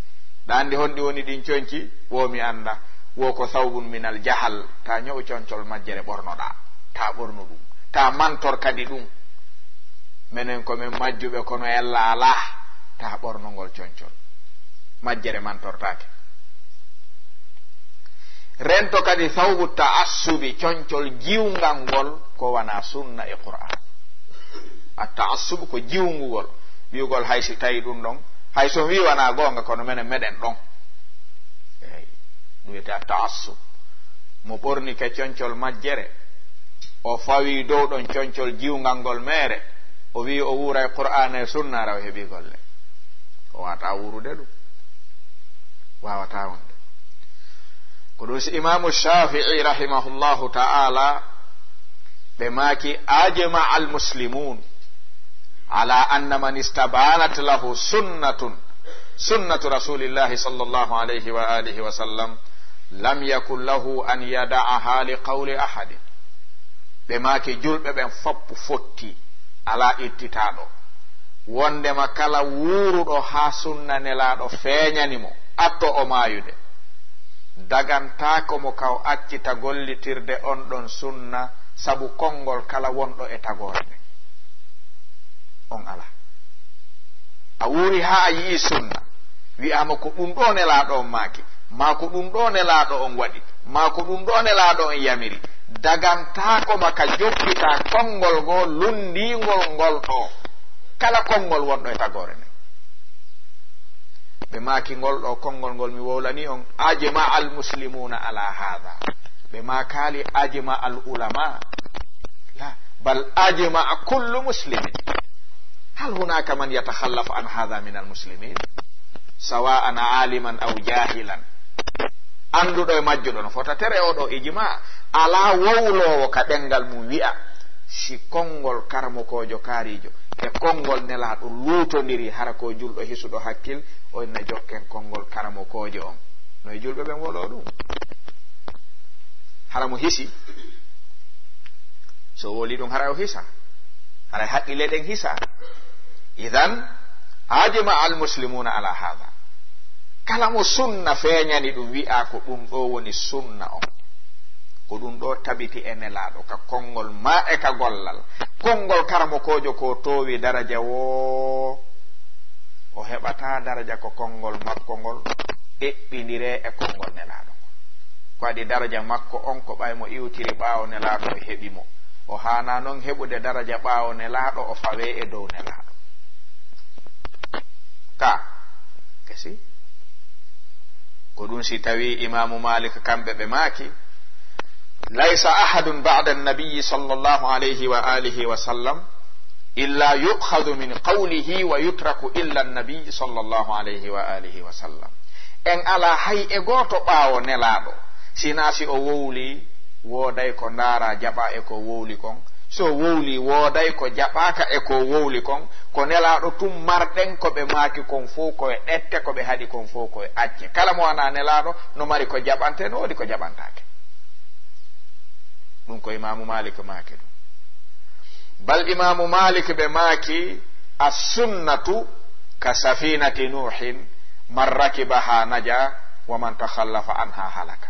ɗa andi honɗi woni ɗin coñci? wo mi anda, wo ko thawbun minal jahal, ta ño'u concol majjere ɓornoɗa, ta ɓorno ɗum, ta mantor kadi ɗum. menen komin majjuɓe kono yalla ala, ta ɓornogol concol. majjere man tortake. Rento kadi thawbu ta'assubi concol jiwngal ngol ko wana sunna e Qur'an. At-ta'assub ko jiwngugol wi'ugol hay si tawi ɗum ɗon hay so wi wana gonga kono menen meɗen ɗon eyi ɗum wiyete at-ta'assub mo ɓorni ke concol majjere o fawi dow ɗon concol jiwngal ngol mere o wi o wura e Qur'an e sunna raw heɓi golle o wata wurude ɗum wawata wonde ko ɗum si imamu Shafi'i rahimahullahu ta'ala ɓe maki ajma al muslimun ala anna man istabanat lahu sunnatu rasulillahi sallallahu alayhi wa alihi wa sallam lam yakun lahu an yada'aha li qawli ahadin. Ɓe maki julɓe ɓen foppu fotti ala ittitaɗo wondema kala wuruɗo ha sunna nelaɗo feeñanimo atto o mayude dagantako mo kaw accita gollitirde on ɗon sunna sabu konngol kala wonɗo e tagore nden on ala a wuri ha a yii sunna wi'ama ko ɗum ɗo nelaɗo on maaki ma ko ɗum ɗo nelaɗo on waɗi ma ko ɗum ɗo nelaɗo on yamiri dagantako maka jokkita konngol ngo lundingol ngol ɗo kala konngol wonɗo e tagore nden ɓe maaki ngol ɗo konngol ngol mi wowlani on ajma al muslimuna ala hadha ɓe makali ajma al ulama la bal ajma kullu muslimin hal hunaka man yatakhallafu an hadha min al muslimin sawa'an aliman aw jahilan anduɗo e majjuɗo no fota tere oɗo ijma ala wowlowo ka ɗengal mum wi'a si konngol karmokojo kaarijo e konngol nelaɗo luutodiri hara ko julɗo hisuɗo hakkil o inna jokken konngol karamokojo on no e julɓe ɓen wolo ɗum hara mo hisi so woli ɗum hara o hisa hara haqqille ɗen hisa idan ajma al muslimuna ala hadha kala mo sunna feeñani ɗum wi'a ko ɗum ɗo woni sunna on ko ɗum ɗo tabiti e nelaɗo ka konngol ma e ka gollal konngol karamokojo ko towi daraja wo o heɓata daraja ko konngol makko ngol eɓɓidire e konngol nelaɗo ngol ko waɗi daraja makko on ko ɓay mo iwtiri ɓaawo nelaɗo o heɓi mo o hana noon heɓude daraja ɓaawo nelaɗo o fawe e dow nelaɗo ka kesi ko ɗum si tawi imamu Malik kamɓe ɓe maaki laysa ahadun ba'da an-nabiy sallallahu alayhi wa alihi wa sallam illa yu'khadhu min qawlihi wa yutraku illa an-nabiy sallallahu alayhi wa alihi wa sallam en ala hay e goto ɓaawo nelaɗo sina si o wowli woday ko ndara jaɓa e ko wowli kon so wowli woday ko jaɓaka e ko wowli kon ko nelaɗo tum marɗen ko ɓe maaki kon fof koye ɗette ko ɓe haɗi kon fof koye acce kala mo wana nelaɗo no mari ko jaɓante no wodi ko jaɓantake ɗum ko imamu Malik maaki ɗum bal imamu Malik ɓe maaki as-sunnatu ka safinati nuhin man rakibaha naja wa man takhallafa anha halaka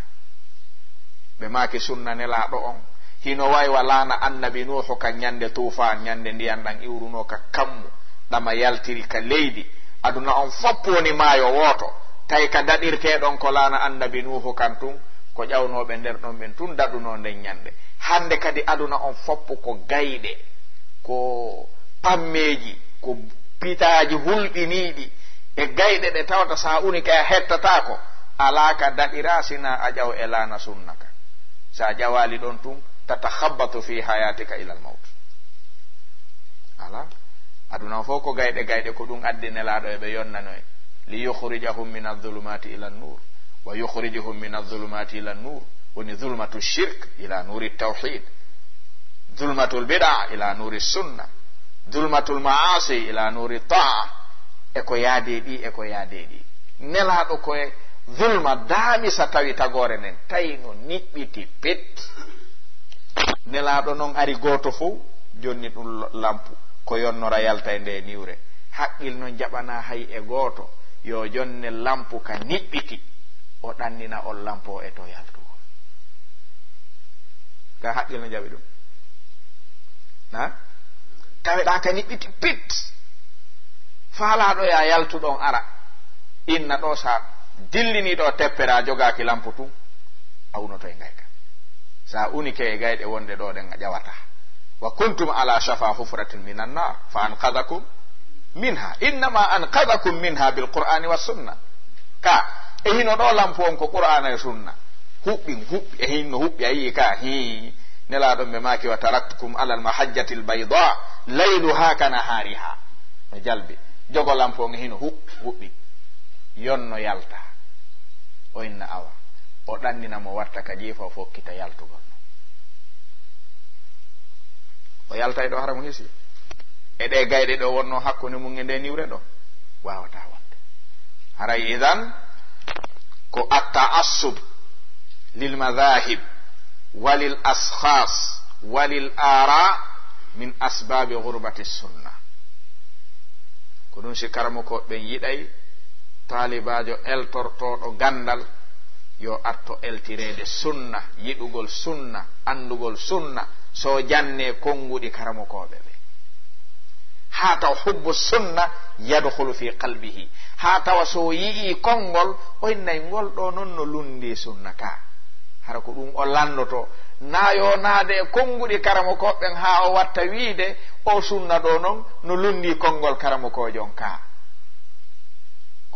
ɓe maaki sunna nelaɗo on hino wawi walana annabi nuhu ka ñande tufan ñande ndiyan ɗan iwruno ka kammu ɗama yaltiri ka leydi aduna on foppu woni maayo woto tawi ka daɗirteɗon ko lana annabi nuhu kan tun ko ƴawnoɓe nder ɗon ɓen tun daɗuno nden ñande hande kadi aduna on foppu ko gayɗe ko pammeji ko pitaji hulɓiniɗi e gayɗe ɗe tawata sa uni kay a hettatako ala ka daɗira sina a ƴaw e lana sunna ka sa ƴawali ɗon tun tatakhabbatu fi hayatika ila al maut ala aduna fof ko gayɗe gayɗe ko ɗum addi nelaɗo e ɓe yonnano e li yukhrijahum min adh-dhulumati ila an-nur wa yukhrijuhum min adh-dhulumati ila an-nur woni dhulmatu shirk ila nuri tawhid dhulmatul bid'a ila nuri sunna dhulmatul ma'asi ila nuri ta'a e ko yaade ɗi e ko yaade ɗi nelaɗo koye dhulma daami sa tawi tagore nden tawi no niɓɓiti pet nelaɗo noon ari goto fof jonni ɗum lampu ko yonnora yalta e nde niwre haqqil noon jaɓana hay e goto yo jonne lampu ka niɓɓiti o ɗannina on lampu o e to yaltugol ga haqqil no jaɓi ɗum na taweɗa ka niɓɓiti pit faalaɗo ya yaltuɗon ara inna ɗo sa dillini ɗo teppera jogaki lampu tun a unoto e gayka sa unike e gayɗe wonde ɗo ɗen a ƴawata wa kuntum ala shafa hufratin min annar fa anqadakum minha innama anqadakum minha bilqur'ani wassunna ka e hino ɗo lampu on ko qur'ana e sunna huɓɓi e hinno huɓɓi a yii ka hi nelaɗon ɓe maki wa taraktukum ala almahajjati albayda layluha kanahariha no jalbi jogo lampu on e hino huɓɓi yonno yalta o inna awa o ɗannina mo warta ka jeefa o fokkita yaltugol no o yalta e ɗo hara mo hisi e ɗe gayɗe ɗo wonno hakkunde mum e nde niwre ɗo wawata wonde haray idan ko atta'assub lil madahib walil ashkhas walil ara min asbabi ghurbati sunna ko ɗum si karamo ko ɓen yiɗay talibajo eltortoɗo gandal yo arto eltirede sunna yiɗugol sunna andugol sunna so janne konguɗi karamokoɓe ɓe ha taw hubbu sunna yadkhulu fi qalbihi ha tawa so yii kongol o innay ngol ɗo non no lundi sunna ka hara ko ɗum o landoto nayo naade e konguɗi karamokoɓen ha o watta wiide o sunna ɗo non no lundi kongol karamokojon ka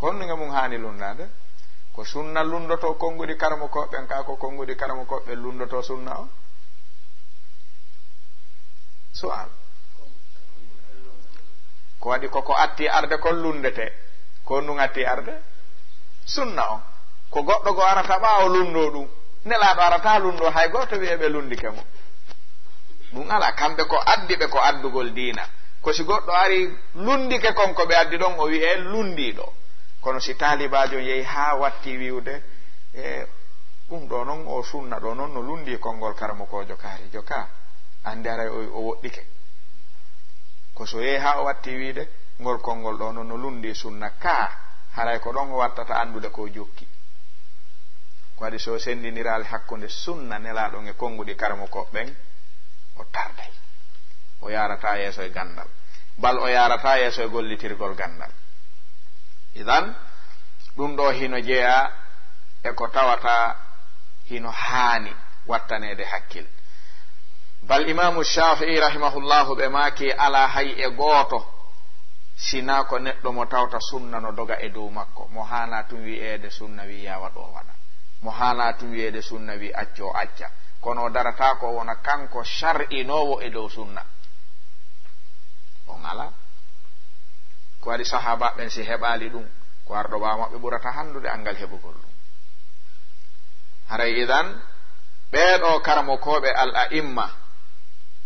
konnuge mum hani lundade ko sunna lundoto konguɗi karamokoɓen ka ko konguɗi karamokoɓe lundoto sunna o sual ko waɗi koko atti arde kon lundete ko ndun atti arde sunna o ko goɗɗo go arata ɓawo lundo ɗum nelaɗo arata lundo hay goto wiyeɓe lundike mo ɗum ala kamɓe ko addiɓe ko addugol diina ko si goɗɗo ari lundike konko ɓe addi ɗon o wiye lundiɗo kono si talibajo yehi ha watti wiwde e ɗum ɗo noon o sunna ɗo noon no lundi konngol karamokojo kaarijo ka ande aray o woɗɗike ko so yehi ha o watti wiide ngol konngol ɗo noon no lundi sunna ka haray ko ɗon o wattata andude ko jokki ko waɗi so sendinirali hakkunde sunna nelaɗon e konguɗi karamokoɓɓen o tarday o yarata yeeso e gandal bal o yarata yeeso e gollitirgol gandal idan ɗum ɗo hino jeeya e ko tawata hino haani wattanede hakkil bal imamu Shafi'i rahimahullahu ɓe maki ala hay e gooto sina ko neɗɗo mo tawta sunna no doga e dow makko mo hana tum wi'ede sunna wi yawa ɗo waɗa mo hana tum wi'ede sunna wi acco acca kono darata ko wona kanko shar'inowo e dow sunna on ala ko waɗi sahaba ɓen si heɓali ɗum ko arɗo ɓawa maɓɓe ɓurata handude angal heɓugol ɗum haray idan ɓeeɗo karamokoɓe al a'imma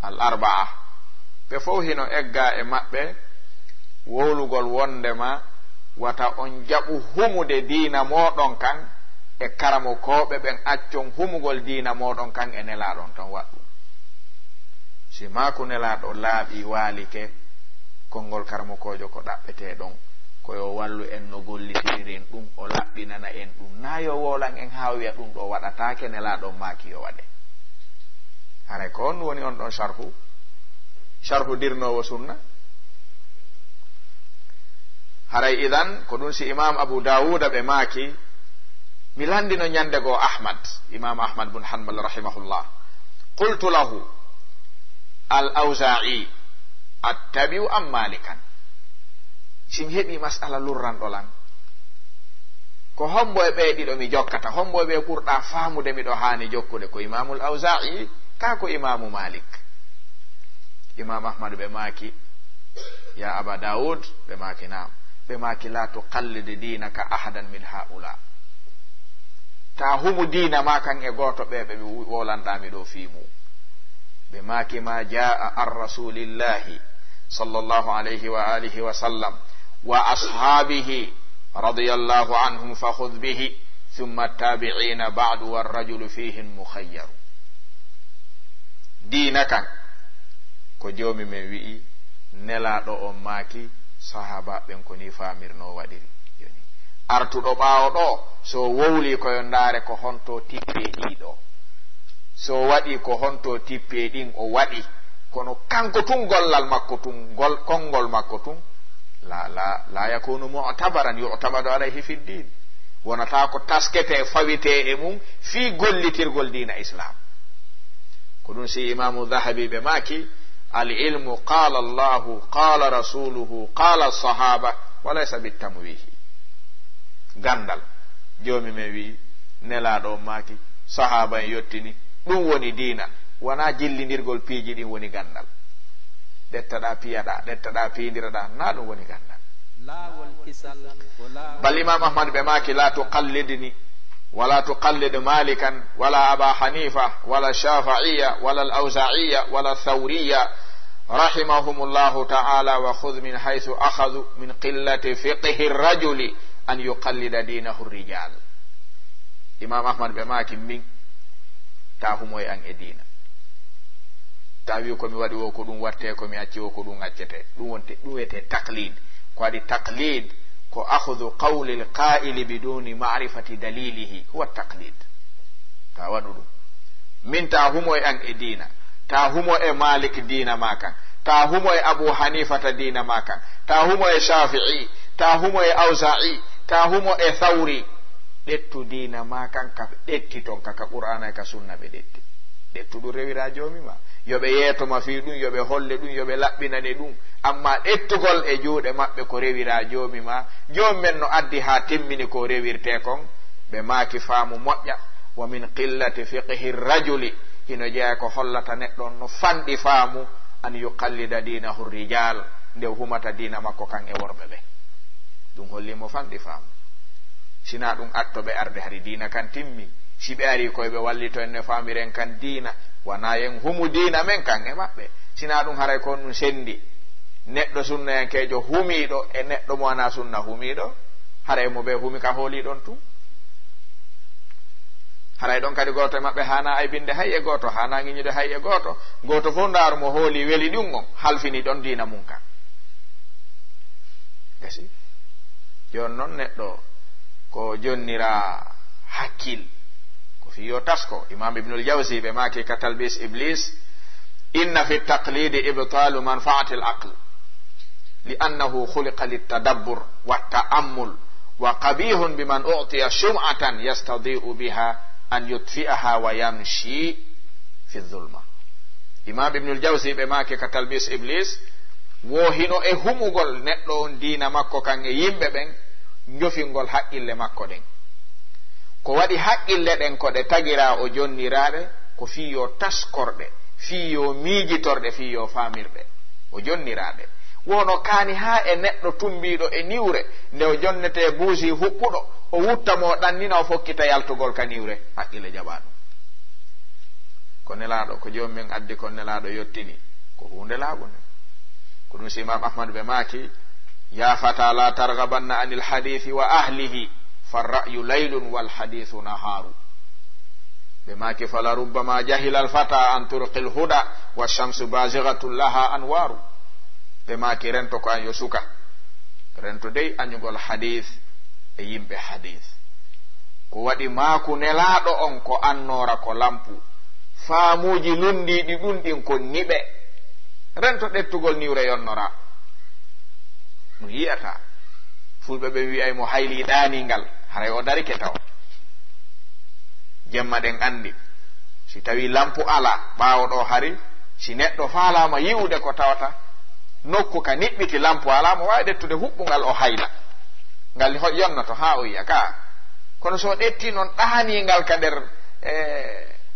al arba'a ɓe fof hino egga e maɓɓe wowlugol wondema wata on jaɓu humude diina moɗon kan e karamokoɓe ɓen accon humugol diina moɗon kan e nelaɗon tan waɗɗum si maku nelaɗo laaɓi waalike konngol karamokojo ko ɗaɓɓete ɗon koyo wallu en no gollitiriren ɗum o laɓɓinana en ɗum na yo wolan en ha wiya ɗum ɗo waɗatake nelaɗon maki yo waɗe haray ko on woni on ɗon sharhu dirnowo sunna haray idan ko ɗum si imam Abu Dawuda ɓe maki mi landino ñande go imam Ahmad bun Hanbal rahimahullah qultu lahu al-Awza'i attabi'u am Malikan sim heɓi masala lurranɗo lan ko hombo e ɓe ɗiɗo mi jokkata hombo e ɓe ɓurɗa faamude miɗo hani jokkude ko imamul Awza'i ka ko imamu Malik imam Ahmad ɓe maki ya Aba Dawud ɓe maki nam ɓe maki la tuqallid dinaka ahadan min haula ta humu diina ma kan e goto ɓe wolanɗami ɗo fiimu ɓe maki ma jaa ar rasulillahi sallallahu alayhi wa alihi wa sallam wa ashabihi radiyallahu anhum fa khudh bihi thumma tabi'ina ba'du war rajulu fihim mukhayyar diina kan ko jomi men wi'i nelaɗo on maki sahaba ɓen ko ni famirno waɗiri joni artuɗo ɓawo ɗo so wowli koyo ndaare ko honto tippe ɗiɗo so waɗi ko honto tippe ɗin o waɗi kono kanko tun gollal makko tun konngol makko tun la yakunu mu'tabaran yu'tamadu alayhi fi ddin wonata ko taskete fawite e mum fi gollitirgol dina islam ko ɗum si imamu dhahabi ɓe maki al ilmu qala allahu qala rasuluhu qala sahaba walaysa bitamwihi gandal jomi men wi nelaɗo maki sahaba en yettini ɗum woni dina wona jillidirgol piiji ɗin woni gandal ɗettaɗa piyaɗa ɗettaɗa piidiraɗa na ɗum woni gandal bal imam ahmad ɓe maki la tuqallidni wala tuqallid malikan wala aba hanifa wala shafi'iyya wala al-awza'iyya wala thawriyya rahimahumullahu ta'ala wa khudh min haythu akhadhu min qillati fiqhi ar-rajuli an yuqallida dinahu ar-rijal. Imam ahmad ɓe maki min ta humoye an e dina ta wi ko mi waɗi o ko ɗum watte ko mi acci o ko ɗum accete ɗum wiyete taqlid ko waɗi taqlid ko akhudhu qawli al-qa'ili biduni ma'rifati dalilihi huwa taqlid ta waɗu ɗum min ta humoye an e dina ta humo e malik dina makan ta humo e abu hanifata dina makan ta humo e shafi'i ta humo e awza'i ta humo e thawri ɗettu dina makan ka ɗetti ton kaka qur'ana e ka sunna ɓe ɗetti ɗettu ɗum rewira jomi ma yoɓe yeetoma fi ɗum yoɓe holle ɗum yoɓe laɓɓinane ɗum amma ɗettugol e juuɗe maɓɓe ko rewira jomi ma jomi men no addi ha timmini ko rewirte kon ɓe maaki faamu moƴƴa wa min qillati fiqhi rajuli hino jeeya ko hollata neɗɗon no fanɗi faamu an yuqallida dinahu rijal nde humata dina makko kan e worɓe ɓe ɗum hollimo fanɗi faamu sina ɗum attoɓe arde hari dina kan timmi si ɓe ari koyeɓe wallito en ne faamiren kan dina wona en humu dina men kan e maɓɓe sina ɗum haray kon ɗum sendi neɗɗo sunnayankejo humiɗo e neɗɗo mo wana sunna humiɗo haray mo ɓe humi ka hooliɗon tum haray ɗon kadi goto e maɓɓe hana aybinde hay e goto hana ŋiñude hay e goto fof ndaaru mo hooli weli ɗum on halfini ɗon dina mum kan gasi jon noon neɗɗo ko jonnira hakkil ko fiyo tasko imam ibnul jawzi ɓe maki ka talbis iblis inna fi taqlidi ibtalu manfaati al aql li annahu khuliqa littadabbur wa ta'ammul wa qabihun biman u'tiya shum'atan yastadi'u biha an yutfi'aha wa yamshi fi dhulma. Imam ibnul jawzi ɓe maki ka talbis iblis wo hino e humugol neɗɗo on dina makko kan e yimɓe ɓen njofingol haqqille makko ɗen ko waɗi haqqille ɗen ko ɗe tagira o jonniraɗe ko fiyo taskorɗe fiyo miijitorɗe fiyo faamirɗe o jonniraɗe wono kaani ha e neɗɗo tumbiɗo e niwre nde o jonnete buusi huɓɓuɗo o wuttamo ɗannina o fokkita yaltugol ka niwre haqqille jaɓa ɗum ko nelaɗo ko jomumen addi ko nelaɗo yottini ko hunde laaɓunde ko ɗum si imam ahmad ɓe maaki ya fata la targabanna anil hadithi wa ahlihi farra'yu laylun wal hadithu naharu ɓe maaki fala rubbama jahila al fata an turqil huda wa shamsu bazighatun laha anwaru ɓe maaki rento ko an yo suka rento dey añugol hadith e yimɓe hadith ko waɗi maaku nelaɗo on ko annora ko lampu faamuji lundiɗi ɗum ɗin ko niɓe rento ɗettugol niwre yonnora no yiyata fulɓe ɓe wi'ay mo hayli ɗaningal haray o darike taw jemma ɗen andi si tawi lampu ala ɓawo ɗo hari si neɗɗo faalama yiwde ko tawata nokku ka niɓɓiti lampu ala mo wawi ɗettude huɓɓungal o hayla ngal yonnoto ha o yiya ka kono so ɗetti noon ɗaningal ka nder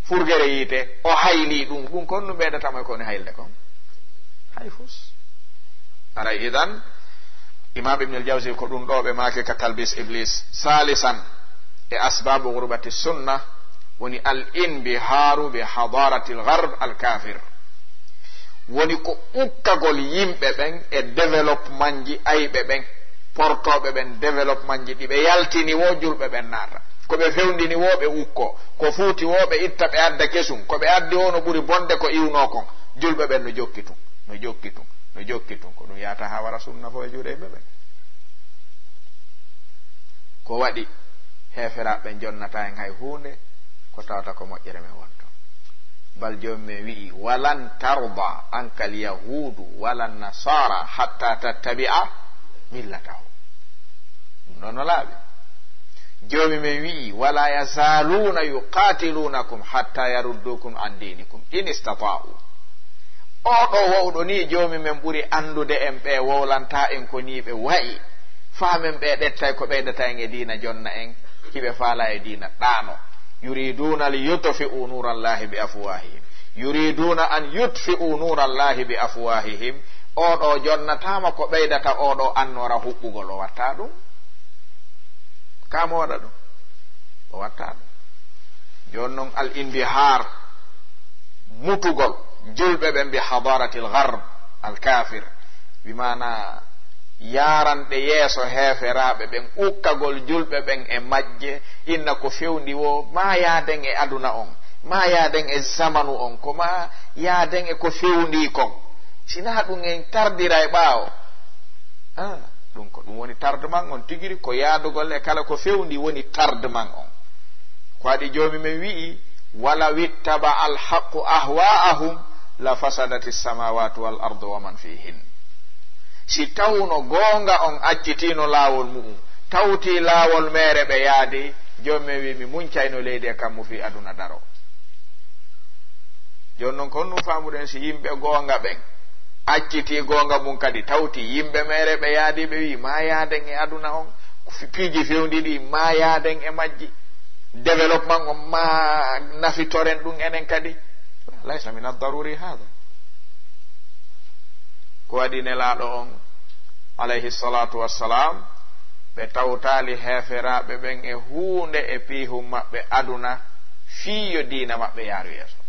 furgere yiite o hayli ɗum kon no ɓeydatamo koni haylde kon hay fus aray idan imam ibn al-jawzi ko ɗum ɗo ɓe maake ka talbis iblis salisan e asbabu gurbati sunna woni al inbiharu bi hadarati al-gharb al-kafir woni ko ukkagol yimɓe ɓen e développement ji ayɓe ɓen portoɓe ɓen développement ji ɗiɓe yaltini wo julɓe ɓen naata ko ɓe fewndini wo ɓe ukko ko fuuti wo ɓe itta ɓe adda kesum ko ɓe addi wo no ɓuri bonde ko iwno kon julɓe ɓen no jokki tun no jokki tun no jokki tun ko ɗum yata ha wara sunna fo e juuɗe yimɓe ɓen ko waɗi heferaɓe jonnata en hay hunde ko tawata ko moƴƴere men wonto bal jomumen wi'i walan tarda anka al yahudu walan nasara hatta tattabi'a millatahu nono laaɓi joomi men wi'i wala yazaluna yuqatilunakum hatta yaruddukum an dinikum in istata'u oɗo wowɗo ni joomi men ɓuri andude en ɓe wowlanta en ko ni ɓe wayi faamen ɓe ɗettay ko ɓeydata en e diina jonna en hiɓe faala e diina ɗaano yuriduna li yutfi'u nurallahi bi afwahihim yuriduna an yutfi'u nurallahi bi afwahihim oɗo jonnatama ko ɓeydata oɗo annora huɓɓugol o watta ɗum kamo waɗa ɗum o watta ɗum jon noon al indihar mutugol julɓe ɓen bi hadaratil gharb al kafir bimana yaranɗe yeeso heeferaɓe ɓen ukkagol julɓe ɓen e majje inna ko fewndi wo ma yaaden e aduna on ma yaaden e zamanu on ko ma yaaden e ko fewndi kon sina ɗum en tardira e ɓaawo ɗum ko ɗum woni tardement on tigiri ko yaadugol e kala ko fewndi woni tardement on ko waɗi joomi men wi'i wala wittaba alhaqu ahwa'ahum la fasadati samawati wal ardu wa man fihin si tawno goonga on accitino laawol mu'um tawti laawol mere ɓe yaadi joomi men wi mi muncayno leydi e kammu fi aduna daro jon noon kon ɗum faamuɗen si yimɓe goonga ɓen acciti goonga mum kadi tawti yimɓe mere ɓe yaadi ɓe wi ma yaaden e aduna on piiji fewndi ɗi ma yaaden e majji développement on ma nafitoren ɗum enen kadi laysa min addaruri hada ko waɗi nelaaɗo on alayhi salatu wassalam ɓe tawtali heeferaɓe ɓen e huunde e piihum maɓɓe aduna fiyo diina maɓɓe yaaru yeeso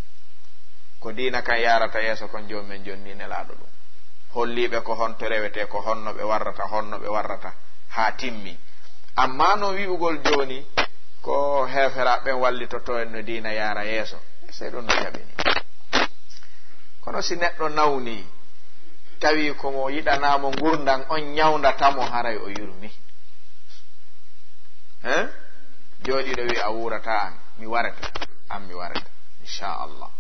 ko diina kan yarata yeeso kon joomi men jonni nelaaɗo ɗum holliɓe ko honto rewete ko honno ɓe warrata haa timmi amma no wi'ugol joni ko heeferaɓe wallitoto en no diina yaara yeeso sey ɗum no jaɓini kono si neɗɗo nawni tawi komo yiɗanamo gurdan on ñawdatamo haray o yurmi jooɗiɗo wi a wurata an mi warata inchallah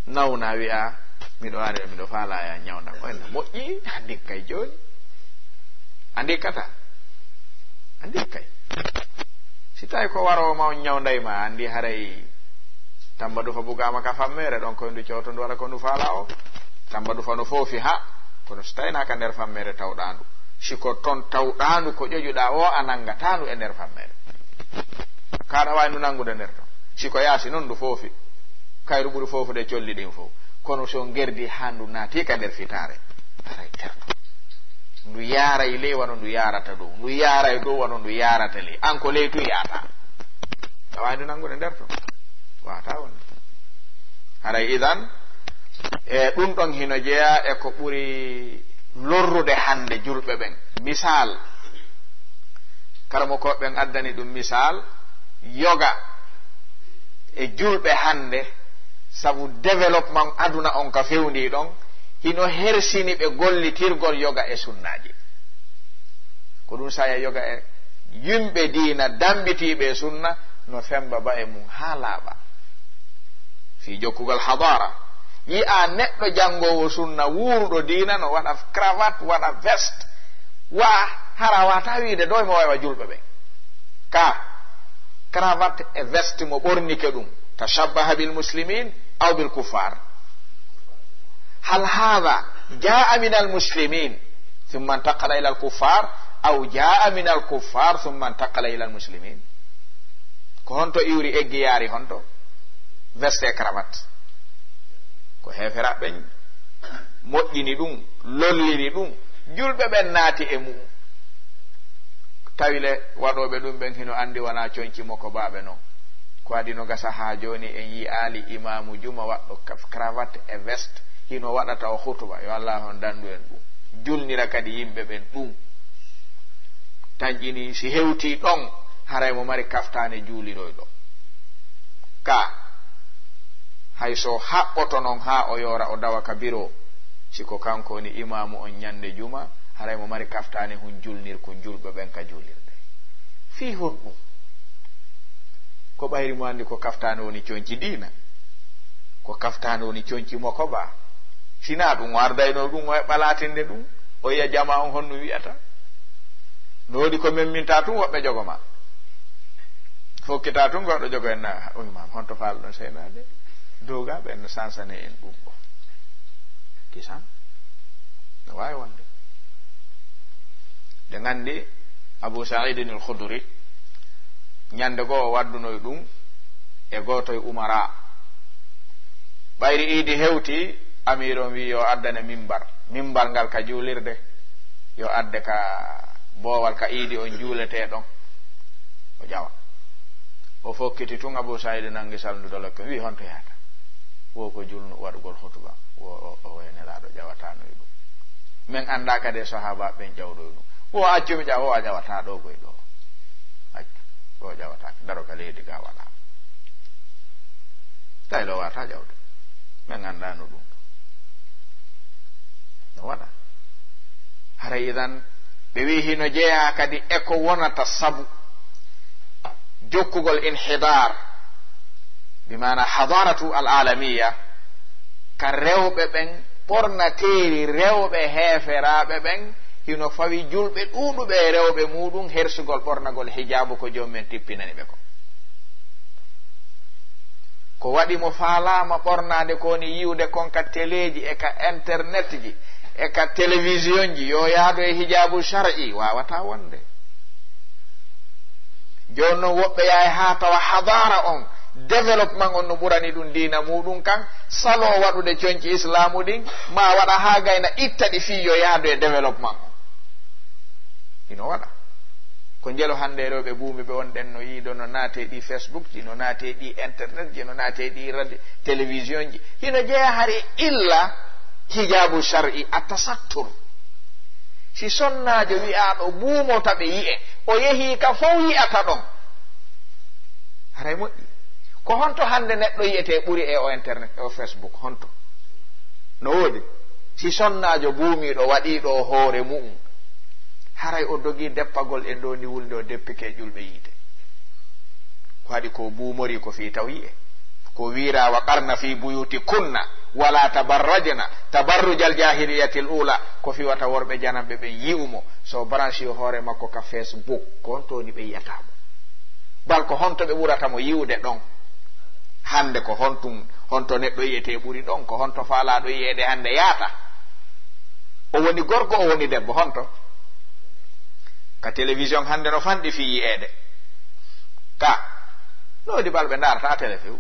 nawna wi'a miɗo ari miɗo faala ya ñawda ko en moƴƴi andi kay joni andi kata andi kay si tawi ko warowo ma on ñawdayma andi haray tamba dufa bugama ka fammere ɗon koye ndu cewto ndu wala ko ndu faala o tamba dufa no foofi ha kono so tawinaka nder fammere tawɗandu siko ton tawɗandu ko ƴoƴuɗa o a nangatandu e nder fammere kaɗa wawi ndu nangude nder ton siko yaasi noon ndu foofi kayru ɓuri foofude colli ɗin fof kono so gerdi ha ndu naati ka nder fitare aray terto ndu yaaray ley wano ndu yarata dow ndu yaaray dow wano ndu yarata ley an ko ley tu yaata a wawi ndu nangude nder ton wata woni haray idan e ɗum ɗon hino jeeya e ko ɓuri lorrude hande julɓe ɓen misal karamo koɓɓen addani ɗum misal yoga e julɓe hande sabu développement aduna on ka fewndi ɗon hino hersini ɓe gollitirgol yoga e sunnaji ko ɗum saya yoga e yimɓe diina dambitiɓe e sunna no femba ba e mum ha laaɓa fi jokkugol hadara yi'a neɗɗo jangowo sunna wuruɗo diina no waɗa cravate waɗa veste wa hara wata wiide ɗo mo wawa julɓe ɓe ka cravate e veste mo ɓornike ɗum tashabbaha bil muslimin aw bil kuffar hal hadha jaa min al muslimin thumma intaqala ila al kuffar aw jaa min al kuffar thumma intaqala ila al muslimin ko honto iwri eggi yaari honto veste e cravate ko heeferaɓe moƴƴini ɗum lollini ɗum julɓe ɓen naati e mum tawile waɗoɓe ɗum ɓen hino andi wona coñci makko baɓe noon ko waɗi no gasa ha joni en yi ali imamu juma waɗɗo cravate e veste hino waɗata o hutuba yo allah on dandu en ɗum julnira kadi yimɓe ɓen ɗum tañƴini si hewti ɗon haray mo mari kaftane juuliroyɗo ka hayso haɓɓoto noon ha o yora o dawa ka biro siko kanko ni imamu on ñande juma haray mo mari kaftane hun julnir ko julɓe ɓen ka julirde fi honɗum ko ɓayri mo andi ko kaftane woni coñci diina ko kaftane woni coñci moko ba sina ɗum wardayno ɗum o heɓɓa latinde ɗum o yiya jama on honno wi'ata noodi ko memminta tun woɓɓe jogoma fokkita tun goɗɗo jogo en o imam honto faalɗon seynade doga ɓen sansane en ɗum ɗo kisan no wawi wonde de gandi Abu Sa'idin al-Khudri ñande goo o waddunoy ɗum e gootoye umara ɓayri iidi hewti amir on wi yo addane mimbar ngal ka juulirde yo adde ka boowal ka iidi on juulete ɗon o ƴawa o fokkiti tun Abu Sa'id nangi saldudo lokko wi honto yaata wo ko julnu waɗugol hotuba o waynelaaɗo ƴawatanoy ɗum min annda kadi sahaba ɓen ƴawɗoy ɗum wo accumi ƴaw o a ƴawata ɗo goy ɗo accu o ƴawata daro ka leydi ga waɗa taylo wata ƴawde min anndano ɗum no waɗa hara idan ɓe wi hino jeeya kadi eko wonata sabu jokkugol inhidar bimana hadaratu al alamiya ka rewɓe ɓen ɓornateeri rewɓe heeferaɓe ɓen hino fawi julɓe ɗuuɗuɓe e rewɓe muɗum hersugol ɓornagol hijabu ko jomumen tippinani ɓe ko waɗi mo faalama ɓornade koni yiwde kon ka téléji e ka internet ji e ka télévision ji yo yaado e hijabu shar'i wawata wonde joni noon woɓɓe yahay ha tawa hadara on développement on no ɓurani ɗum diina muɗum kan salo waɗude coñci islamu ɗin ma waɗa ha gayna itta ɗi fi yo yaado e développement on ino waɗa ko jelo hande rewɓe buumi ɓe wonɗen no yiiɗo no naate ɗi Facebook ji no naate ɗi internet ji no naate ɗi radio télévision ji hino jeeya hari illa hijabu shar'i atasattur si sonnajo wi'aɗo buumota ɓe yi'e o yehi ka fof yi'ata ɗon haray moƴƴi ko honto hande neɗɗo yiyete ɓuri e o internet e o Facebook honto no woodi si sonnajo buumiɗo waɗiɗo hoore mu'um haray o dogi deppagol e ndo ni wulde o deppike julɓe yiide ko waɗi ko buumori ko fi taw yi'e ko wiira wa qarna fi buyuti kunna wala tabarrajna tabarrujal jahiliyatil ula ko fiwata worɓe janamɓe ɓe yi'umo so branche hoore makko ka Facebook ko hontoni ɓe yiyatamo bal ko honto ɓe ɓuratamo yiwde ɗon hande ko honto neɗɗo yiyete ɓuri ɗon ko honto faalaɗo yiyede hande yaata o woni gorko o woni debbo honto ka télévision hande no fanɗi fi yi'ede ka no wodi balɓe darata télé few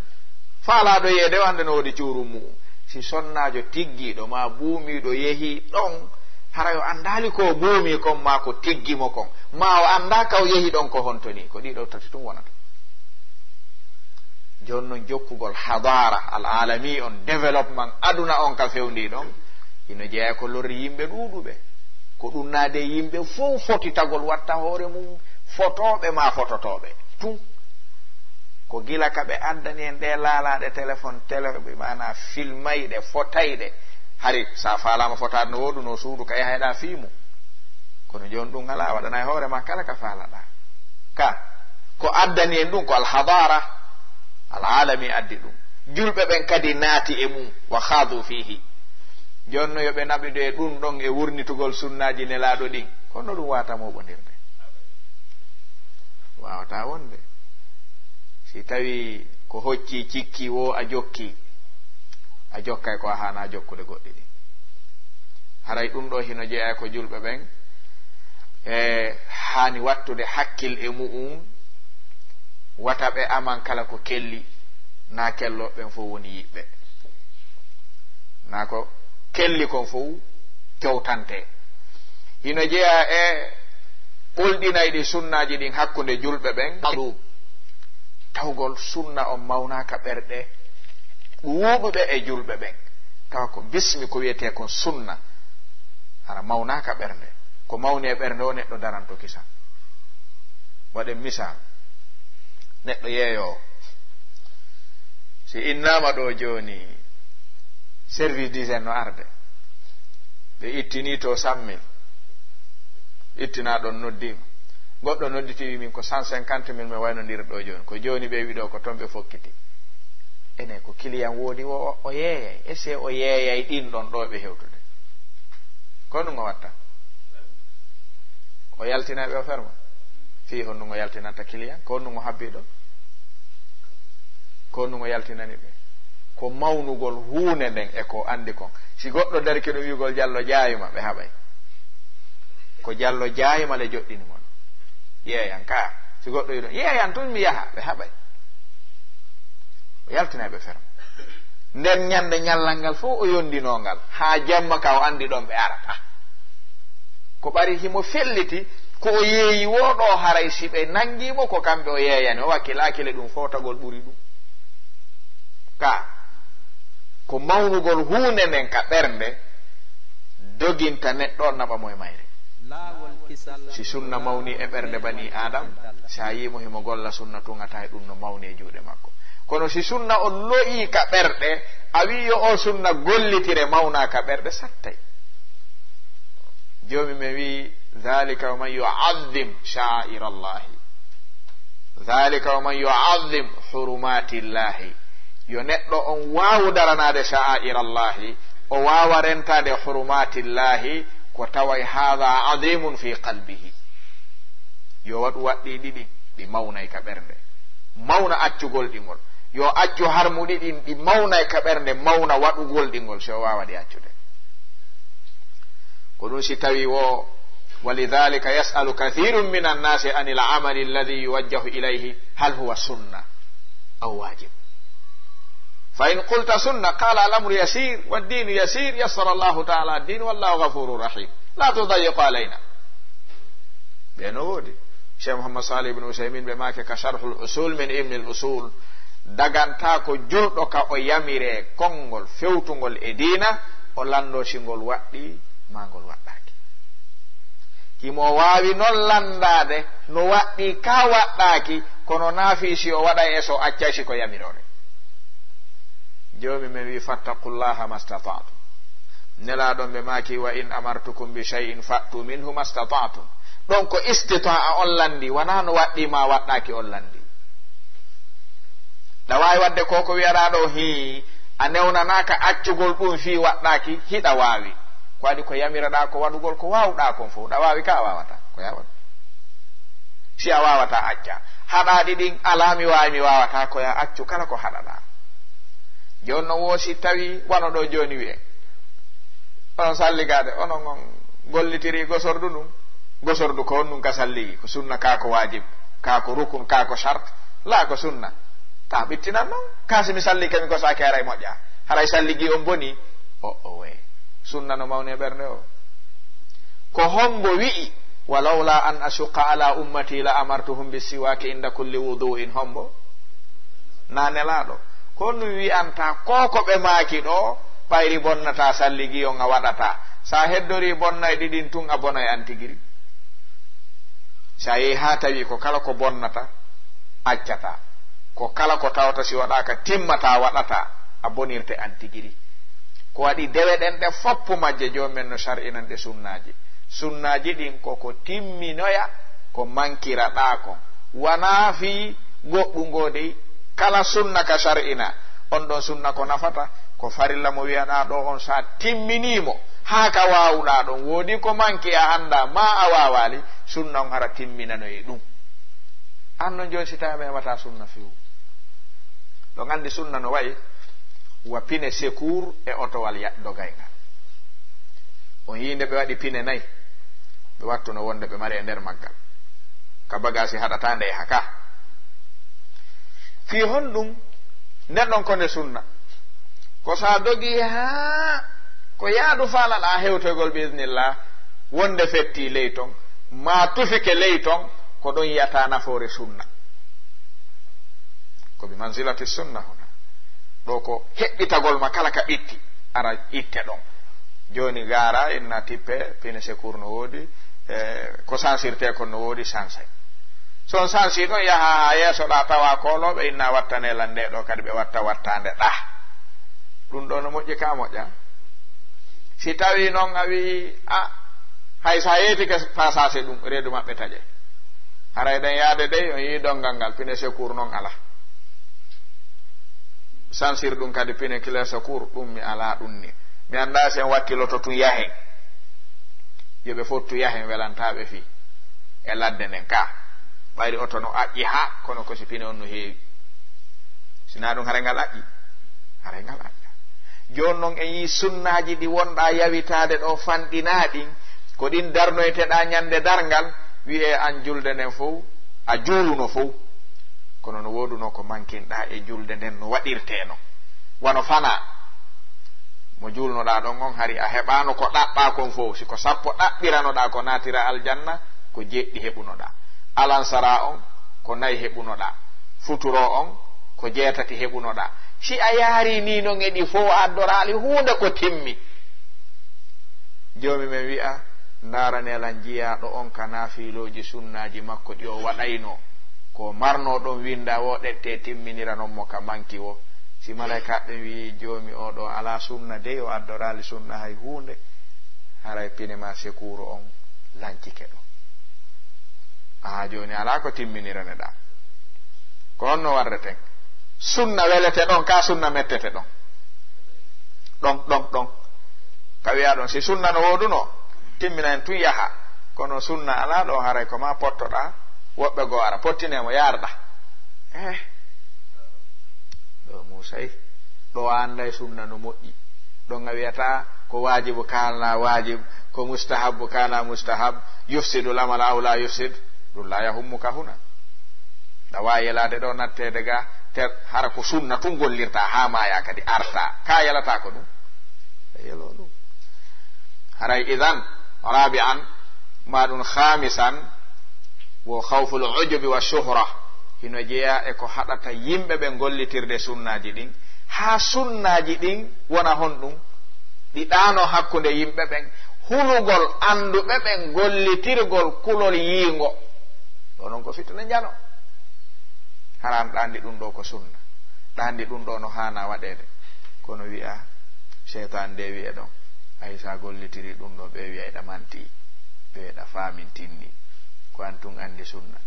faalaɗo yiyede o hande no wodi cuurum mu'um si sonnajo tiggiɗo ma buumiɗo yehi ɗon hara yo andali ko buumi kon ma ko tiggimo kon ma o anda ka o yehi ɗon ko hontoni ko ɗiɗo tati tum wonata joni noon jokkugol hadara al alami on développement aduna on ka fewndi ɗon ino jeeya ko lorri yimɓe ɗuuɗuɓe ko ɗum naade yimɓe fof foti tagol watta hoore mum fotoɓe ma fototoɓe tum ko gila ka ɓe addani en ɗe laalaɗe téléphone téléɓe mana filmayɗe fotayɗe hari sa faalama fotade no woɗu no suudu ka yahayɗa fiimu kono joni ɗum ala waɗana e hoore ma kala ka faalaɗa ka ko addani en ɗum ko alhadara alalami addi ɗum julɓe ɓen kadi naati e mum wa khadu fihi joni no yoɓe naɓido e ɗum ɗon e wurnitugol sunnaji nelaɗo ɗin kono ɗum wata moɓodirde wawata wonde si tawi ko hocci cikki wo a jokki a jokkay ko a hana jokkude goɗɗi ɗi haray ɗum ɗo hino jeeya ko julɓe ɓen e hani wattude hakkil e mu'um wata ɓe aman kala ko kelli na kelloɓen fof woni yiɓɓe na ko kelli kon fof kewtante hino jeeya e ɓolɗinayɗi sunnaji ɗin hakkude julɓe ɓen ɗum tawgol sunna on mawnaka ɓerɗe ɗuuɗuɓe e julɓe ɓen tawa ko bismi ko wiyete kon sunna hara mawnaka ɓernde ko mawni e ɓernde o neɗɗo daranto kisa waɗen misal neɗɗo yeeyo si innama ɗo joni service d'hygiène no arde ɓe ittini to sammil ittina ɗon noddima goɗɗo nodditi wimin ko 150 mille mi waynodiri ɗo joni ko joni ɓe wiɗo ko toon ɓe fokkiti ene ko client woodi o yeeyay essaye o yeeyay ɗin ɗon ɗo ɓe hewtude ko ɗum o watta o yaltinaɓe o ferma fi honnugo yaltinanta client ko honnugo habbiɗo ko honnugo yaltinani ɓe ko mawnugol huunde nden e ko andi kon si goɗɗo darki ɗum wigol Diallo jaayima ɓe haɓay ko Diallo jaayima le joɗɗini mon yeeyan ka si goɗɗo wi ɗon yeeyan tun mi yaha ɓe haɓay o yaltinaɓe ferma nden ñande ñallal ngal fof o yondinongal ha jamma ka o andi ɗon ɓe arata ko ɓari himo felliti ko o yeeyi woɗo haray si ɓe nangimo ko kamɓe o yeeyani o wakkilakile ɗum fotagol ɓuri ɗum ka ko mawnugol huunde nden ka ɓernde doginta neɗɗo naɓa moye mayre si sunna mawni e ɓernde bani adam sa yimo himo golla sunna tugata e ɗum no mawni e juuɗe makko kono si sunna o lo'i ka ɓerɗe a wi yo o sunna gollitire mawna ka ɓerɗe sattay jomi mi wi dhalika wa man yu'azzim sha'ira allahi dhalika wa man yu'azzim hurumati llahi yo neɗɗo on waawu daranade sha'ira allahi o waawa rentade hurumati llahi ko taway hadha azimun fi qalbihi yo waɗu waɗɗi ɗiɗi ɗi mawnay ka ɓernde mawna accugol ɗingol yo accu harmuɗi ɗin ɗi mawnay ka ɓernde mawna waɗugol ɗingol so waawa ɗi accude ko ɗum si tawi wo walidhalika yas'alu kathirun min annasi anil amali alladhi yuwajjahu ilayhi hal huwa sunna aw wajib fa in qulta sunna qala al-amru yasir wad-din yasir yassara Allahu ta'ala ad-din wallahu ghafurur rahim la tudayyiq alayna beno wodi Cheikh Muhammad Salih ibn Usaymin be make ka sharhul usul min ibn al-usul daganta ko julɗo ka o yamire konngol fewtugol e diina o lando singol waɗɗi mangol waɗɗaki kimo waawi non landade no waɗɗi ka waɗɗaki kono naafi si o waɗa e so accasi ko yamirore jomi men wi fattaqullaha mastata'tum nelaɗon ɓe maki wa in amartukum bi shay'in fa'tu minhu mastata'tum ɗon ko istita'a on landi wona no waɗɗi ma waɗɗaki on landi ɗa wawi wadde koko wiyaraɗo hi a newnanaka accugol ɗum fi waɗɗaki hiɗa wawi ko waɗi ko yamiraɗa ko waɗugol ko wawɗa kon fof ɗa wawi ka a wawata ko yawat si a wawata acca haɗaɗi ɗin alami wawi mi wawata ko ya accu kala ko haɗaɗa joni no woosi tawi wanoɗo joni wi'en onon salligade onon on gollitiri gosordu ɗum gosordu ko honɗum ka salligi ko sunna kako wajib kako rukun kako shart la ko sunna ta ɓittinan noon kasi mi salli kami gosaki haray moƴƴa haray salligi on boni o we sunna no mawni e ɓernde o ko hombo wi'i walawla an ashuqa ala ummati la amartuhum bisiwaki inda kulli wudu'in hombo na nelaɗo ko honɗum wi'anta koko ɓe maaki ɗo ɓayri bonnata salligi on a waɗata sa heddori bonna e ɗiɗin tun a bona e antigiri sa yehi ha tawi ko kala ko bonnata accata ko kala ko tawata si waɗaka timmata waɗata a bonirte antigiri ko waɗi dewe ɗen ɗe foppu majje jomumen no shar'inande sunnaji ɗin koko timminoya ko mankiraɗa kon wana fi goɗɗugo dey kala sunna ka shar'ina on ɗon sunna ko nafata ko farilla mo wiyaɗa ɗo on sa timminimo ha ka wawuɗa ɗon woodi ko manki a anda ma a wawali sunna on hara timminanoye ɗum annon joni si tawi memata sunna fewu ɗon andi sunna no wayi wa pine secours e otowal dogaygal on yinde ɓe waɗi pine nayyi ɓe wattuno wonde ɓe mari e nder maggal ka bagasi haɗata nde haka fi honɗum neɗɗon konde sunna ko sa dogi ha ko yaadu falaɗa hewtogol bisnillah wonde fetti ley ton ma tufike ley ton ko ɗon yiyata nafoore sunna ko bi manzilati sunna hona ɗo ko heɓɓitagol ma kala ka ɓitti ara itte ɗon joni gara inna tippe pine secours no woodi ko sansirte kon no woodi sansay son sansi ɗon yaha ha yeesoɗa tawa koloɓe inna wattane lande ɗo kadi ɓe wattande ɗa ɗum ɗo no moƴƴi ka moƴƴa si tawi noon a wi hay sa yeetike passage ɗum reedu maɓɓe taƴe haray ɗen yaade dey on yi dongal ngal pine secours noon ala sansir ɗum kadi pine clé secours ɗum mi ala ɗum ni mi anda sen wakkiloto tun yahen yoɓe fottu yahen welantaɓe fi e ladde nden ka ɓayri oto no aƴƴi ha kono ko sipine on no heewi sina ɗum haray ngal aƴƴi haray ngal aƴƴa joni noon en yi sunnaji ɗi wonɗa yawitade ɗo fanɗinaɗin ko ɗin darnoyteɗa ñande darngal wi'e an julde nden fof a juuluno fof kono no woduno ko mankinɗa e julde nden no waɗirteno wano fana mo julnoɗa ɗon on hari a heɓano ko ɗaɓɓa kon fof siko sappo ɗaɓɓiranoɗa ko natira aljanna ko jeɗɗi heɓunoɗa alansara on ko nayi heɓunoɗa futuro on ko jeetati heɓunoɗa si a yaari ni non eɗi fof addorali hunde ko timmi jomi men wi'a ndaranelan jiyaɗo on ka nafiloji sunnaji makko ɗi o waɗayno ko marno ɗon winda woɗette timminira non mo ka manki o si malaikaɓe wi jomi oɗo ala sunna dey o addorali sunna hay hunde haray pinema sekuro on lancike ɗo joni ala ko timminiraneɗa ko on no warreten sunna welete ɗon ka sunna mettete ɗon ka wiya ɗon si sunna no woduno timminan tun yaha kono sunna ala ɗo haray ko ma pottoɗa woɓɓe go ara pottinemo yarɗa ɗo musay ɗo anday sunna no moƴƴi ɗon a wiyata ko wajibu kalna wajib ko mustahabu kana mustahab yufsidu lamal aw la yufsid ɗum la yahummuka huna ɗa wawi yelade ɗo nattede ga hara ko sunna tun gollirta ha maya kadi arta ka yalata ko ɗum yelo ɗum haray idan rabi'an maɗum khamisan wo khawful ujubi wa shuhra hino jeeya e ko haɗata yimɓe ɓe gollitirde sunnaji ɗin ha sunnaji ɗin wona honɗum ɗi ɗano hakkude yimɓe ɓen hulugol anduɓe ɓen gollitirgol kulol yiingo ɗo noon ko fitna jano haran ɗandi ɗum ɗo ko sunna ɗandi ɗum ɗo no hana waɗede kono wi'a sheitan de wi'e ɗon ay sa gollitiri ɗum ɗo ɓe wi'a ɗa manti ɓe ɗa famintinni ko an tun andi sunna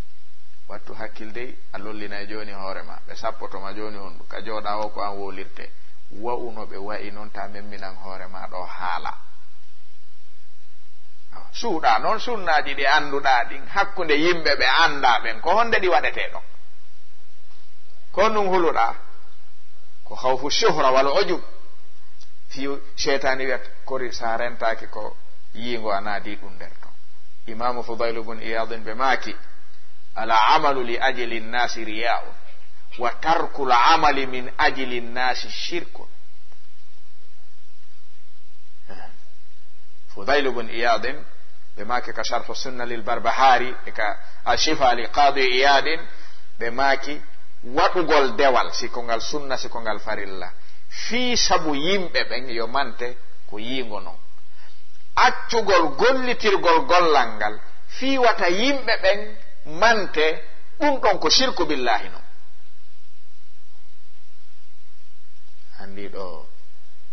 wattu hakkilde a lollina joni hoorema ɓe sappotoma joni on ka jooɗa o ko an wolirte wa'uno ɓe wa'i noon ta memminan hoorema ɗo haala suuɗa noon sunnaji ɗi anduɗa ɗin hakkude yimɓe ɓe anda ɓen ko honde ɗi waɗete ɗon ko ɗum huluɗa ko hawfu shuhra wal ujub fi sheytani wiyata kori sa rentaki ko yiingo a naadi ɗum nder ton imamu Fudayl ibn Iyadin ɓe maaki ala amalu li ajli nnasi riya'un wa tarkul amali min ajli nnasi shirkun Fudayl ibn Iyadin ɓe maaki ka sharhu sunna lil Barbahari e ka ashifa li qadi Iyadin ɓe maaki waɗugol dewal siko ngal sunna siko ngal farilla fii sabu yimɓe ɓen yo mante ko yiingo non accugol gollitirgol gollal ngal fii wata yimɓe ɓen mante ɗum ɗon ko shirku billahi non andi ɗo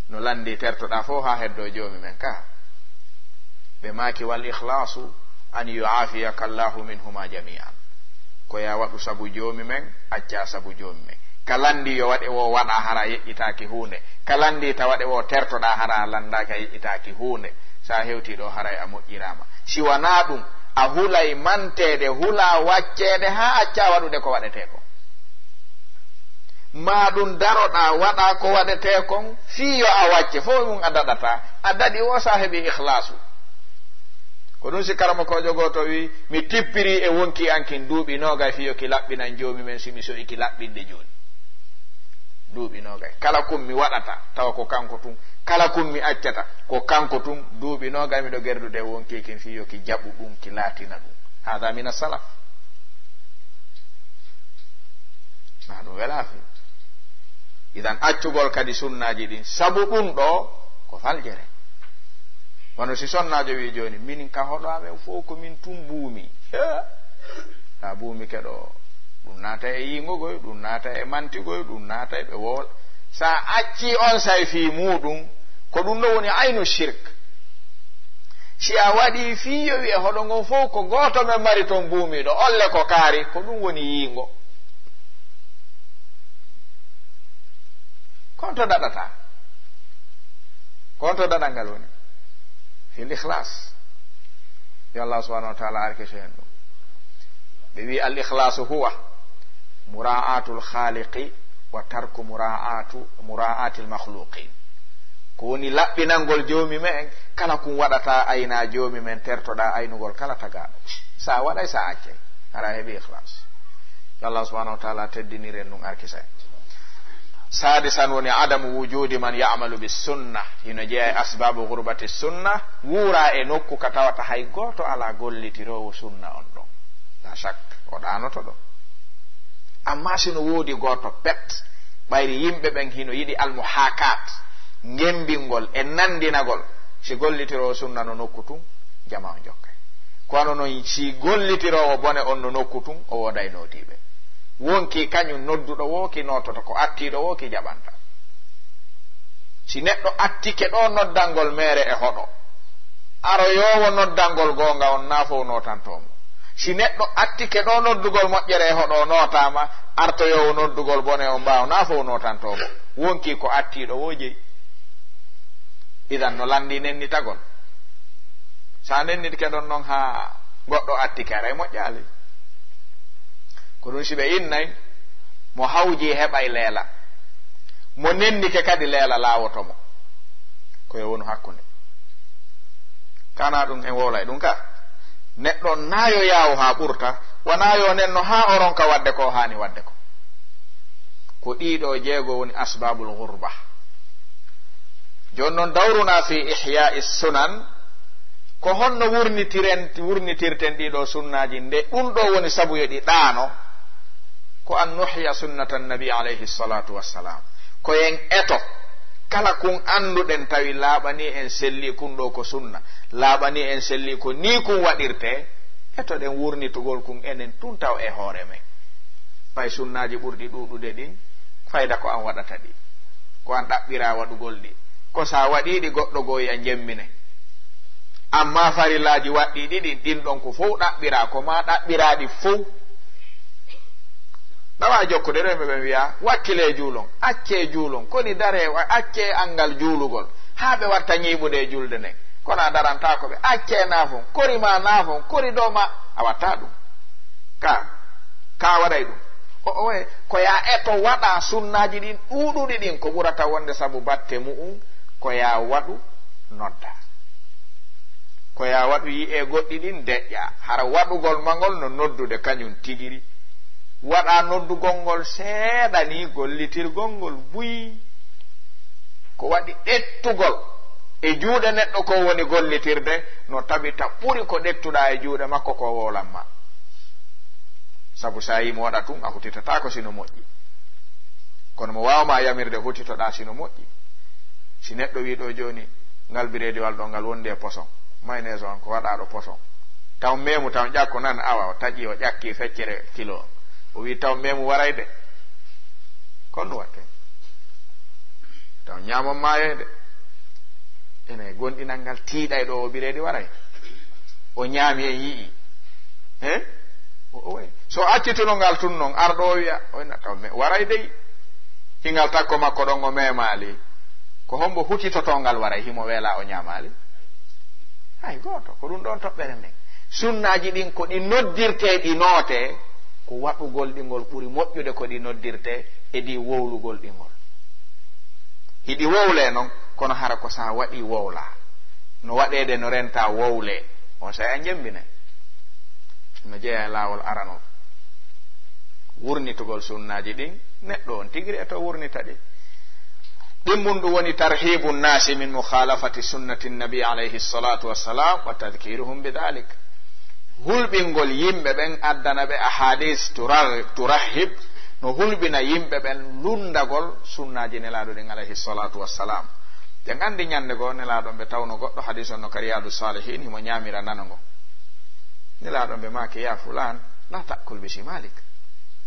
no landi tertoɗa fo ha heddo joomi men ka ɓe maaki wal ikhlasu an yu'afiyaka Allahu minhuma jami'an ko ya waɗu sabu joomi men acca sabu joomi men kalandi yo waɗe wo waɗa hara yeƴƴitaki hunde kalandi ta waɗe wo tertoɗa hara landaka yeƴƴitaki hunde sa hewti ɗo haray a moƴƴirama si wana ɗum a hulay mantede hula waccede ha acca waɗude ko waɗete kon ma ɗum daroɗa waɗa ko waɗete kon fiyo a wacce fo ɗum a daɗata a daɗi o sa heeɓi ikhlasu ko ɗum si karama kojo goto wi mi tippiri e wonki ankin duuɓi nogay fiyo ki laɓɓinan joomi men simi so iki laɓɓinde joni duuɓi nogay kala kum mi waɗata tawa ko kanko tun kala kum mi accata ko kanko tun duuɓi nogay miɗo gerdude e wonki kin fiyo ki jaɓu ɗum ki laatina ɗum hada mina salaf na ɗum wela fi idan accugol kadi sunnaji ɗin sabu ɗum ɗo ko faljere wono si sonnajo wi joni min ka hoɗo amen fof ko min tum buumi ta buumi keɗo ɗum naata e yingogoy ɗum naata e mantigoy ɗum naata e ɓe woola sa acci on say fi muɗum ko ɗum ɗo woni aynu shirk si a waɗi fiyo wi'e hoɗo ngon fof ko goto men mari toon buumiɗo olle ko kaari ko ɗum woni yingo konto daɗata konto daɗal ngal woni fil ikhlas yo Allah subhanahu wa ta'ala arkese hen ɗum ɓe wi al ikhlasu huwa mura'atul khaliqi wa tarku mura'atil makhluqin, ko woni laɓɓinangol joomi men kala kum waɗata ayna joomi men tertoɗa aynugol kala tagaɗo, sa waɗay sa accay ara heɓi ikhlas. Allah subhanahu wa ta'ala teddiniren ɗum arkisa. Sadisan woni adamu wujudi man ya'malu bis sunnah, hino jeeya asbabu gurbati sunnah, wuura e nokku ka tawata hay goto ala gollitirowo sunna on ɗon, la shak o ɗanoto ɗo. Amma sino woodi goto pet ɓayri yimɓe ɓen hino yiɗi almuhakat, ngembingol e nandinagol, si gollitirowo sunna no nokku tun jama o jokkay. kono noon si gollitirowo bone on no nokku tun o woday notiɓe, wonki kañum nodduɗo wo ki nototo, ko attiɗo wo ki jaɓanta. si neɗɗo attike ɗo noddangol mere e hoɗo, aroyowo noddangol gonga on nafow notantomo. si neɗɗo attike ɗo noddugol moƴƴere e hoɗo notama, artoyowo noddugol bone on mbaw nafow notantomo, wonki ko attiɗo wo jeyi. idan no landi nennitagol, sa nennitike ɗon noon ha goɗɗo attike aray moƴƴali. ko ɗum siɓe innay mo hawji heɓay leela, mo nennike kadi leela laawotomo, koye wonu hakkunde. kana ɗum en wowlay ɗum ka neɗɗo nayo yawo ha ɓurta, wonayo nen no ha oron ka wadde ko hani wadde ko. ko ɗiɗo jeego woni asbabul ghurba. jon noon dawruna fi ihya'i sunan, ko honno wurnitirten ɗiɗo sunnaji nde ɗum ɗo woni sabuye ɗi ɗaano, ko an nuhya sunnata nabi alayhi salatu wassalam, ko yen eto kala kun anduɗen tawi laaɓani en selli kun ɗo ko sunna, laaɓani en selli ko ni kun waɗirte, eto ɗen wurnitugol kun enen tun taw e hoore men. pay sunnaji ɓurɗi ɗuɗude ɗin fayda ko an waɗata ɗi, ko an ɗaɓɓira waɗugol ɗi, ko sa waɗiɗi goɗɗo goyi a jemmine. amma farillaji waɗɗi ɗiɗi ɗin ɗon ko fof ɗaɓɓira, ko ma ɗaɓɓiraɗi fof. ɗawa jokkude rewɓe ɓe wiya wakkile juulon, acce juulon, koni dare acce angal juulugol ha ɓe watta ñiɓude julde nden, kono a darantako ɓe acce naafon, kori ma naafon, kori ɗo ma, a watta ɗum. ka waɗay ɗum. owe ko ya eto waɗa sunnaji ɗin ɗuɗuɗi ɗin, ko ɓurata wonde sabu batte mu'um, ko ya waɗu nodda, ko ya waɗu yi'e goɗɗi ɗin deƴƴa, hara waɗugol magol no noddude kañum tigiri. waɗa noddugol ngol seeɗa ni, gollitirgol ngol buyi, ko waɗi ɗettugol e juuɗe neɗɗo ko woni gollitirde, no tabita ɓuri ko ɗettuɗa e juuɗe makko ko wolanma. sabu sa yimo waɗa tun a hutitatako sino moƴƴi, kono mo wawma yamirde hutitoɗa sino moƴƴi. si neɗɗo wiɗo joni ngal birediwal ɗo ngal wondi e poson, mayonnaise on ko waɗaɗo poson, taw memu taw ƴakko nan awa o taƴi o ƴakki feccere kilo, o wi taw memu warayde, kon ɗum watte taw ñamon mayoyde, ene gonɗinal ngal tiiɗay ɗo o biredi waray, o ñaami en yii so accituno ngal tun noon arɗo o wiya oyna taw waray dey, hingal takko makko ɗon o memali, ko hombo hutitoto ngal waray himo weela o ñamali. hay goto ko ɗum ɗon toɓɓere nden. sunnaji ɗin ko ɗi noddirte ɗi noote, ko waɗugol ɗingol ɓuri moƴƴude ko ɗi noddirte e ɗi wowlugol ɗingol. hiɗi wowle noon, kono hara ko sa waɗi wowla, no waɗede no renta wowle on sa a jembine. no jeeya laawol arano wurnitugol sunnaji ɗin, neɗɗo on tigiri e to wurnita ɗi. ɗimmum ɗum woni tarhibu nnasi min mukhalafati sunnati nabi alayhi salatu wassalam wa tadkiruhum bidalik, hulɓingol yimɓe ɓen addana ɓe ahadis turahib, no hulɓina yimɓe ɓen lundagol sunnaji nelaɗo ɗin alayhi salatu wassalam. ɓe gandi ñande goo nelaɗon ɓe tawno goɗɗo hadis on no ka riyadu salihin himo ñamira nanago, nelaɗon ɓe maki ya fulan la takul bisimalik,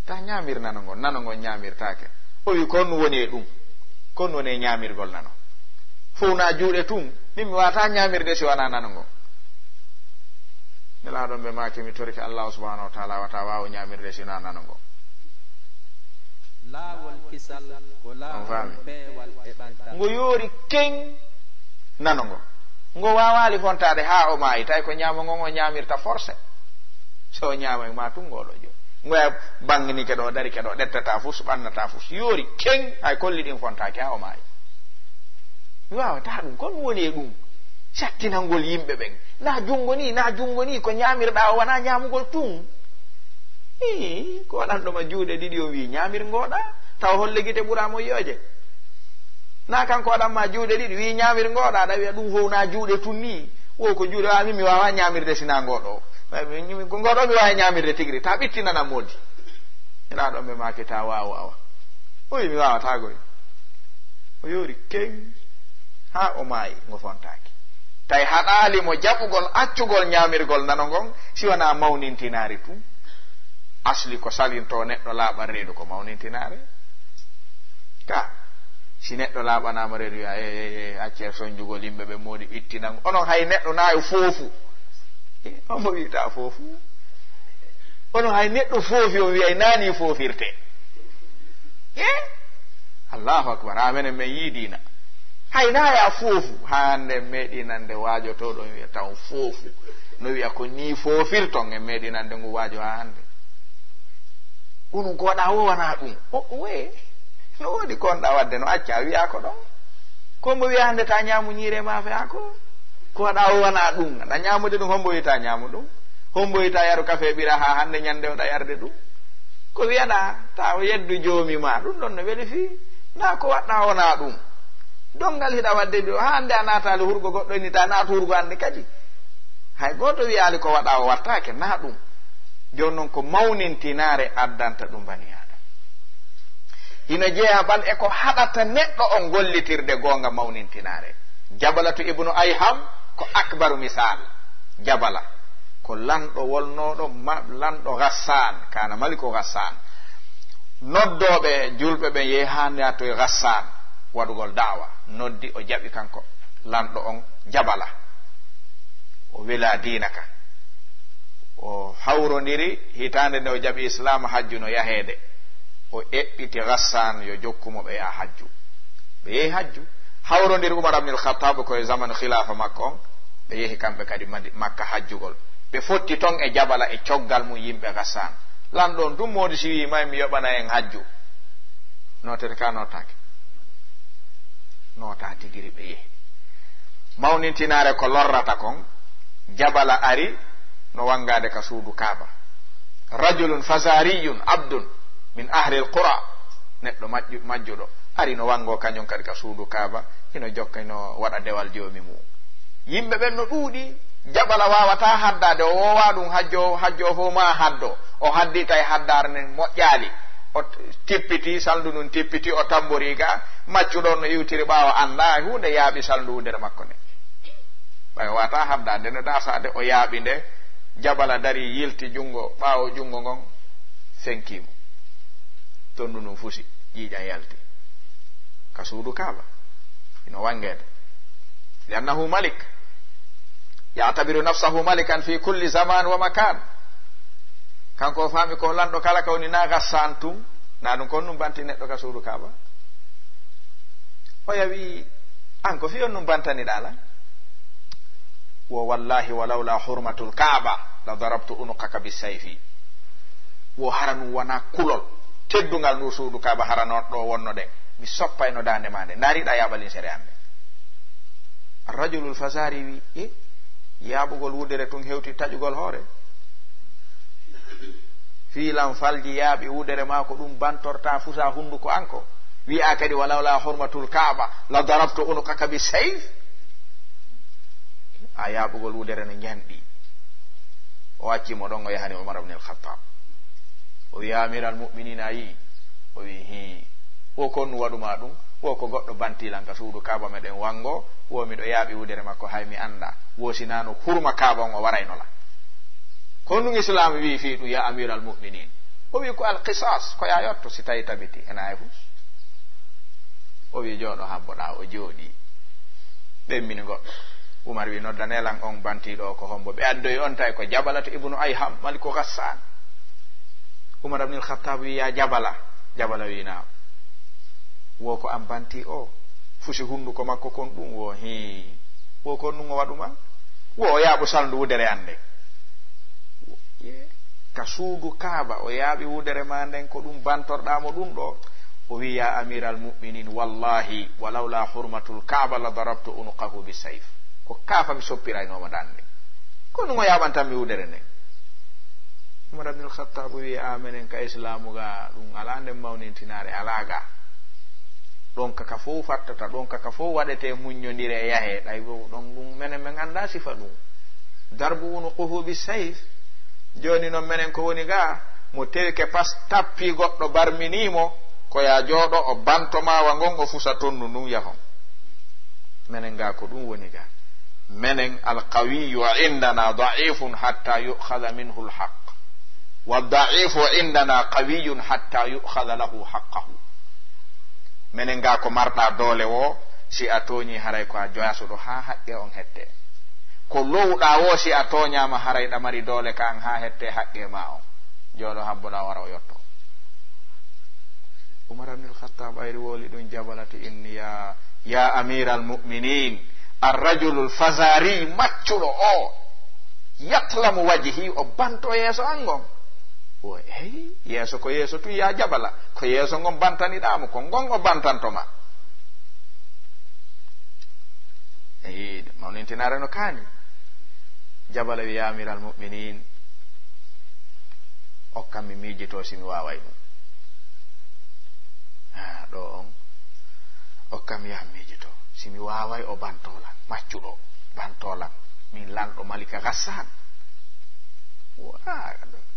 ta ñamir nanago, nanago ñamirtake. o wi kon woni e ɗum, kon woni e ñamirgol nano, fowna juuɗe tun min mi wata ñamirde si wana nanago. nelaɗon ɓe maki mi toriki allahu subhanahu wa taala wata wawo ñamirde sina nanago. laawol kisal ko laawol peewal e ɓantal, ngo yoori ken nanago, ngo wawali fontade ha o maayi, tawi ko ñamogo o ñamirta forcé. so nyaama ma tungoɗo jo ngoya bangini keɗo dari keɗo ɗettata fus ɓannata fus yoori keng hay kolli ɗin fontaki ha o maayi mi wawata ɗum kon woni e ɗum sattinalngol yimɓe ɓen na jungo ni ko ñamirɗa o wona ñamugol tun ko waɗanɗoma juuɗe ɗiɗi o wi ñamirgoɗa taw holle gite ɓuramo yoje na kanko waɗanma juuɗe ɗiɗi wi ñamirgoɗa aɗa wiya ɗum fof na juuɗe tun ni wo ko juuɗe mi wawa ñamirde sina ngoɗo ko ngoɗo mi wawi ñamirde tigri ta ɓittinana modi ina ɗon ɓe make ta wawa o wi mi wawatagoy o yori ken ha o maayi ngo fontaki tawi haɗalimo jaɓugol accugol ñamirgol nano ngon siwana mawnintinari tum asli ko salinto neɗɗo laaɓan reedu ko mawnintinare ka si neɗɗo laaɓanama reedu ya accere soñjugol yimɓe ɓe moodi ittinan onon hay neɗɗo nayo foofu omo wiyta foofu onon hay neɗɗo foofi o wiyay nani foofirte allahu akbar amenen min yiidina hay naya foofu hande meɗinande waajotoɗon wiya taw foofu no wiya ko ni foofirton e meɗinande ngu waajo ha hande ɗum ko waɗa wowana ɗum we no woodi konɗa wadde no acca wiya ko ɗon ko mbo wiya hande ta ñaamu ñiire maafe ha ko waɗa wowana ɗum aɗa ñaamude ɗum hombo wiyata ñaamu ɗum hombo wiyata yaru kafe ɓira ha hande ñande oɗa yarde ɗum ko wiyaɗa ta yeddu joomi ma ɗum ɗon no weli fi na ko waɗɗa wona ɗum dongal hiɗa wadde ɗo hande a natali hurgo goɗɗo ni ta naatu hurgo hande kadi hay goto wiyali ko waɗa o wattake na ɗum joni noon ko mawnintinare addanta ɗum bani adam ina jeeya bal e ko haɗata neɗɗo on gollitirde gonga mawnintinare jabalatu ibnu ayham ko akbaru misal jabala ko lanɗo wolnoɗo lanɗo Ghassan kana maliko Ghassan noddoɓe julɓe ɓe yehi hande to Ghassan waɗugol da'wa noddi o jaɓi kanko lanɗo on jabala o wela diina ka o hawrodiri hitande nde o jaɓi islam hajju no yahede o eɓɓiti Ghassan yo jokkumo ɓe yaha hajju ɓe yehi hajju hawrodiri Umar ibn al-Khattab koye zaman khilafa makko on ɓe yehi kamɓe kadi makka hajjugol ɓe fotti ton e jabala e coggal mum yimɓe Ghassan lanɗon ɗum modi si wi may mi yoɓana en hajju notere ka notake nota tigiri ɓe yehi mawnintinare ko lorrata kon jabala ari no wangade ka suudu kaaba rajulun fazariyun abdun min ahli alqura neɗɗo majjuɗo ari no wango kañum kadi ka suudu kaaba hino jokka no waɗa dewal joomi mum yimɓe ɓen no ɗuuɗi jabala wawata haddade o wowa ɗum hajjo fo ma haddo o haddi tay haddare ne moƴƴali o tippiti saldu ɗum tippiti o tambori ga maccuɗon no iwtiri ɓawa anda hunde yaaɓi saldu nder makko nde ɓay wata haddade no dasade o yaaɓi nde jabala dari yilti jungo ɓawo jungo ngon fenkimo tondu ɗum fusi ƴiiƴa yalti ka suudu kaaba ino wangede liannahu malik ya'tabiru nafsahu malikan fi kulli zaman wa makan kanko faami ko lanɗo kala ka woni na Ghassan tum na ɗum kon ɗum banti neɗɗo ka suudu kaaba o yawi an ko fi on ɗum bantaniɗa la wo wallahi walawla hurmatul kaaba la darabtu unuqaka bisayfi wo hara ɗum wona kulol teddungal ndu suudu kaaba haranoɗo ɗo wonno ɗe mi soppayno dande ma nde ndariɗa yaɓalin sere ande arrajulul fasari wi yaɓugol wudere tun hewti taƴugol hoore fiilan falji yaaɓi wudere ma ko ɗum bantorta fusa hunduko anko wi'a kadi walawla hurmatul kaaba la darabtu unuqaka bisayf a yaɓugol wudere no ñanɗi o waccimo ɗon o yahani Umar ibn al-Khattab o wi amiral mu'minina yi o wi hi o konnu waɗuma ɗum o ko goɗɗo bantilan ka suudu kaaba meɗen wango wo miɗo yaaɓi wudere makko hay mi anda wosinano hurma kaaba on o waraynola ko ɗum islam wi fi ɗum ya amiral mu'minin o wi ko alqisas ko ya yotto si tawi tabiti ena ay fu o wi jooɗo habboɗa o jooɗi ɓemmini goɗɗo Umar wi noddanelan on bantiɗo ko hombo ɓe addoyi on tawi ko jabalatu ibnu ayham maliko Ghassan Umar ibn al-Khattab wi ya jabala wi na wo ko am banti o fusi hunduko makko kon ɗum wo hi wo kon ɗum o waɗuma wo o yaaɓu salndu wudere ande ka suudu kaaba o yaaɓi wudere ma nden ko ɗum bantorɗamo ɗum ɗo o wi ya amiral muminin wallahi walawla hurmatul kaaba la darabtu unuqahu bisayf ko kaafa mi soppiraynoma dande ko ɗum o yaɓantanmi wudere nden umar ibnul khattab wi amenen ka islamu ga ɗum ala nden mawnintinare ala ga ɗon kaka fof fattata ɗon kaka fof waɗete muññodire yahe ɗay ɗon ɗum menen min anda sifa ɗum darbu unuquhu bisayf joni noon menen ko woni ga mo terke pas tappi goɗɗo barminimo ko ya jooɗo o bantomawa ngon o fusa tonnu ɗum yahon menen ga ko ɗum woni ga menen alqawiyu indana da'ifun hatta yu'khadha minhu alhaq wa da'ifu indana qawiyun hatta yu'khadha lahu haqqahu menen ga ko marɗa doole wo si a tooñi haray ko a joyasuɗo ha haqqe on hette ko lowɗa wo si a toñama haray ɗamari doole kan ha hette haqqe ma on jooɗo habboɗa wara o yotto umar ibnul khattab ayri woli ɗum jabalati inni ya amiral muminin arrajulu lfazari maccuɗo o yatlamu wajhi o banto yeeso an gon o eyi yeeso ko yeeso tu ya jabala ko yeeso ngon bantaniɗamo ko gon o bantantoma eyi mawnintinare no kaani jabala wi ya amiral muminin okkam mi miijito simi waway ɗum ɗo on okkam yaham miijito simi waway o bantolan maccuɗo bantolan min lanɗo malika Ghassan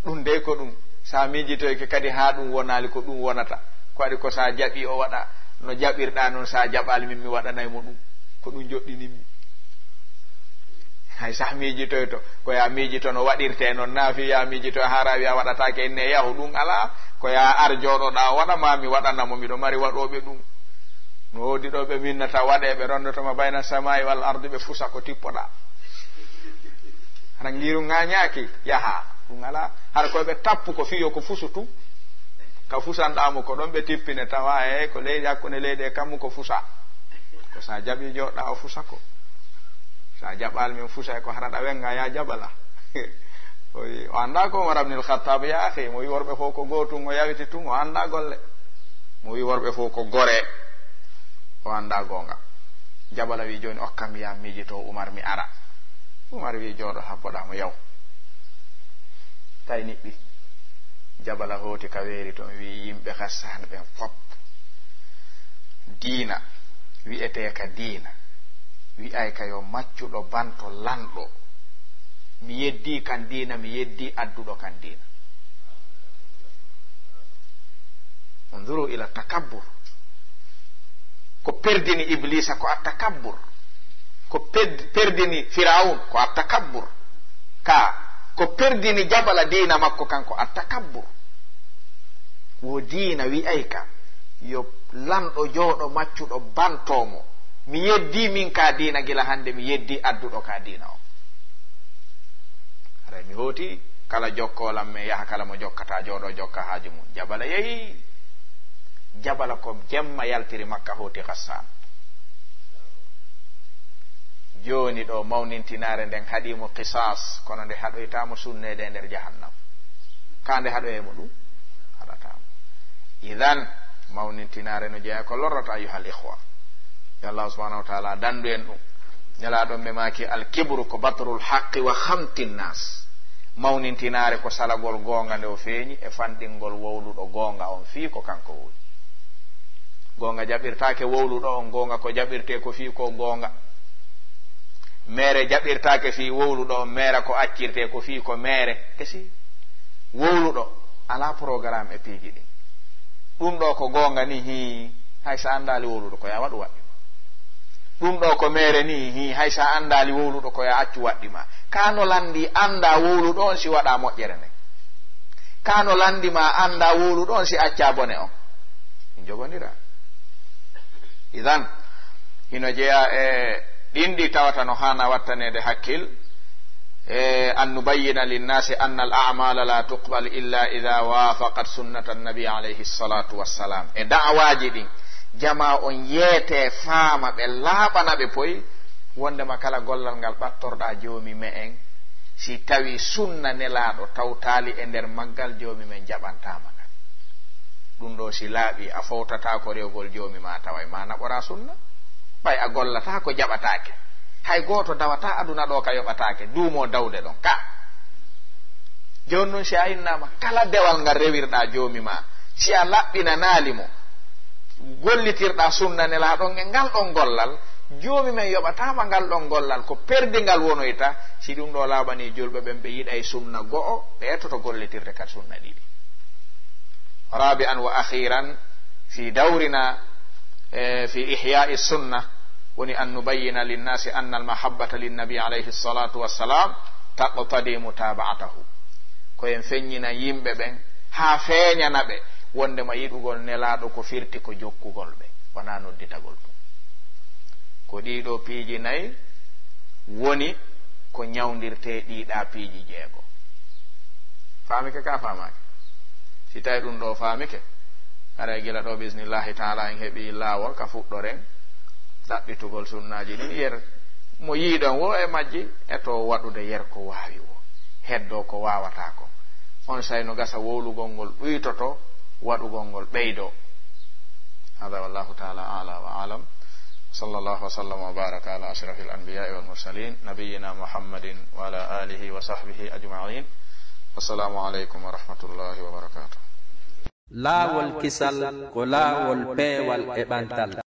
ɗum de ko ɗum sa miijitoyke kadi ha ɗum wonali ko ɗum wonata ko waɗi ko sa jaɓi o waɗa no jaɓirɗa noon sa jaɓali min mi waɗanaymo ɗum ko ɗum joɗɗinimi hay sa miijitoyto ko ya miijito no waɗirte noon naafi ya miijito ha rawi a waɗatake enne yahu ɗum ala ko ya ar joɗoɗa waɗama mi waɗanamo miɗo mari waɗoɓe ɗum no wodi ɗo ɓe minnata waɗeɓe rondotoma bayna samai wal ardi ɓe fusa ko tippoɗa hara ngiru ŋañaki yaha ɗum ala hara koɓe tappu ko fiyo ko fusutu ka fusanɗamo ko ɗon ɓe tippine tawa e ko leydi hakkunde leydi e kammu ko fusa ko sa jaɓi joɗɗa o fusa ko sa jaɓal min fusa ko haraɗa wenga ya jaɓala o anda ko Umar ibnul Khattab ya akhi mo wi worɓe fof ko gotum o yawiti tun o anda golle mo wi worɓe fof ko gore o anda gonga jabala wi joni okkam ya miijito Umar mi ara Umar wi jooɗo habboɗamo yaw tay niɓɓi jabala hooti ka weeri toon wi yimɓe Ghassan ɓen fop diina wi'ete ka diina wi'ay ka yo maccuɗo banto lanɗo mi yeddi kan diina mi yeddi adduɗo kan diina unzuru ila takabbur ko perdini iblisa ko attakabbur ko perdini firaun ko attakabbur ko perdini jabala diina makko kanko attakabbur wo diina wi'ay ka yo lanɗo jooɗo maccuɗo bantomo mi yeddi min ka diina gila hande mi yeddi adduɗo ka diina o hara mi hooti kala jokkolam me yaha kala mo jokkata jooɗo jokka haaju mum jabala yehi jabala ko jemma yaltiri makka hooti Ghassan joni ɗo mawnintinare nden haɗimo qisas kono nde haɗoytamo sunnede e nder jahannam ka nde haɗoyemo ɗum haɗatamo idan mawnintinare no jeeya ko lorrata ayuhal ihwa yo Allah subhanahu wa ta'ala dandu en ɗum nelaɗon ɓe maki alkibru ko batrul haqqi wa hamtin nas mawnintinare ko salagol gonga nde o feeñi e fanɗingol wowluɗo gonga on fii ko kanko woni gonga jaɓirtake wowluɗo on gonga ko jaɓirte ko fii ko gonga mere jaɓirtake fii wowluɗo on mere ko accirte ko fii ko mere kesi wowluɗo ala programme e piiji ɗin ɗum ɗo ko gonga ni hi hay sa andali wowluɗo ko ya waɗu waɗi ɗum ɗo ko mere ni hi hay sa andali wowluɗo ko ya accu waɗɗima kano landi anda wowluɗo on si waɗa moƴƴere nden kano landi ma anda wowluɗo on si acca bone on min jogonira idan hino jeeya e ɗinɗi tawata no hana wattanede hakkil an nubayyina linnasi anna al a'mala la tuqbal illa idha wafaqat sunnata an-nabi alayhi salatu wassalam e da'awaji ɗin jama on yeete faama ɓe laaɓana ɓe poyi wondema kala gollal ngal ɓattorɗa joomi me en si tawi sunna nelaɗo tawtali e nder maggal joomi men jaɓantama ngal ɗum ɗo si laaɓi a fawtata ko rewgol joomi ma tawa ma naɓora sunna ɓay a gollata ko jaɓatake hay goto dawata aduna ɗo ka yoɓatake duumo dawde ɗon ka joni noon si a innama kala dewal ngal rewirɗa joomi ma si a laɓɓinanalimo gollitirɗa sunna nelaɗon e ngal ɗon gollal joomi men yoɓatama ngal ɗon gollal ko perdingal wonoyta si ɗum ɗo laaɓani julɓe ɓen ɓe yiɗay sunna go'o ɓe ettoto gollitirde kat sunna ɗiɗi rabi'an wa akhiran fi dawrina fi ihya'i sunna woni an nubayyina linnasi anna almahabbata linnabi alayhi salatu wassalam taqtadi mutaba'atahu ko en feññina yimɓe ɓen ha feeñana ɓe wondema yiɗugol nelaɗo ko firti ko jokkugol ɓe wona nodditagol ɗum ko ɗiɗo piiji nayi woni ko ñawdirte ɗiɗa piiji jeego faamike ka faamake si tawi ɗum ɗo faamike ara gila ɗo bismillahi taala en heeɓi laawol ka fuɗɗoren ɗaɓɓitugol sunnaji ɗin yer mo yiiɗon wo e majji eto waɗude yer ko waawi wo heddo ko wawata ko on sayno gasa wowlugol ngol ɓuytoto waɗugol ngol ɓeydo hada wallahu taala ala wa alam sallallahu wa sallam wa baraka ala ashrafil anbiya'i wal mursalin nabiyyina muhammadin wa ala alihi wa sahbihi ajma'in assalamu alaikum wa rahmatullahi wa barakatuh laawol kisal ko laawol peewal e ɓantal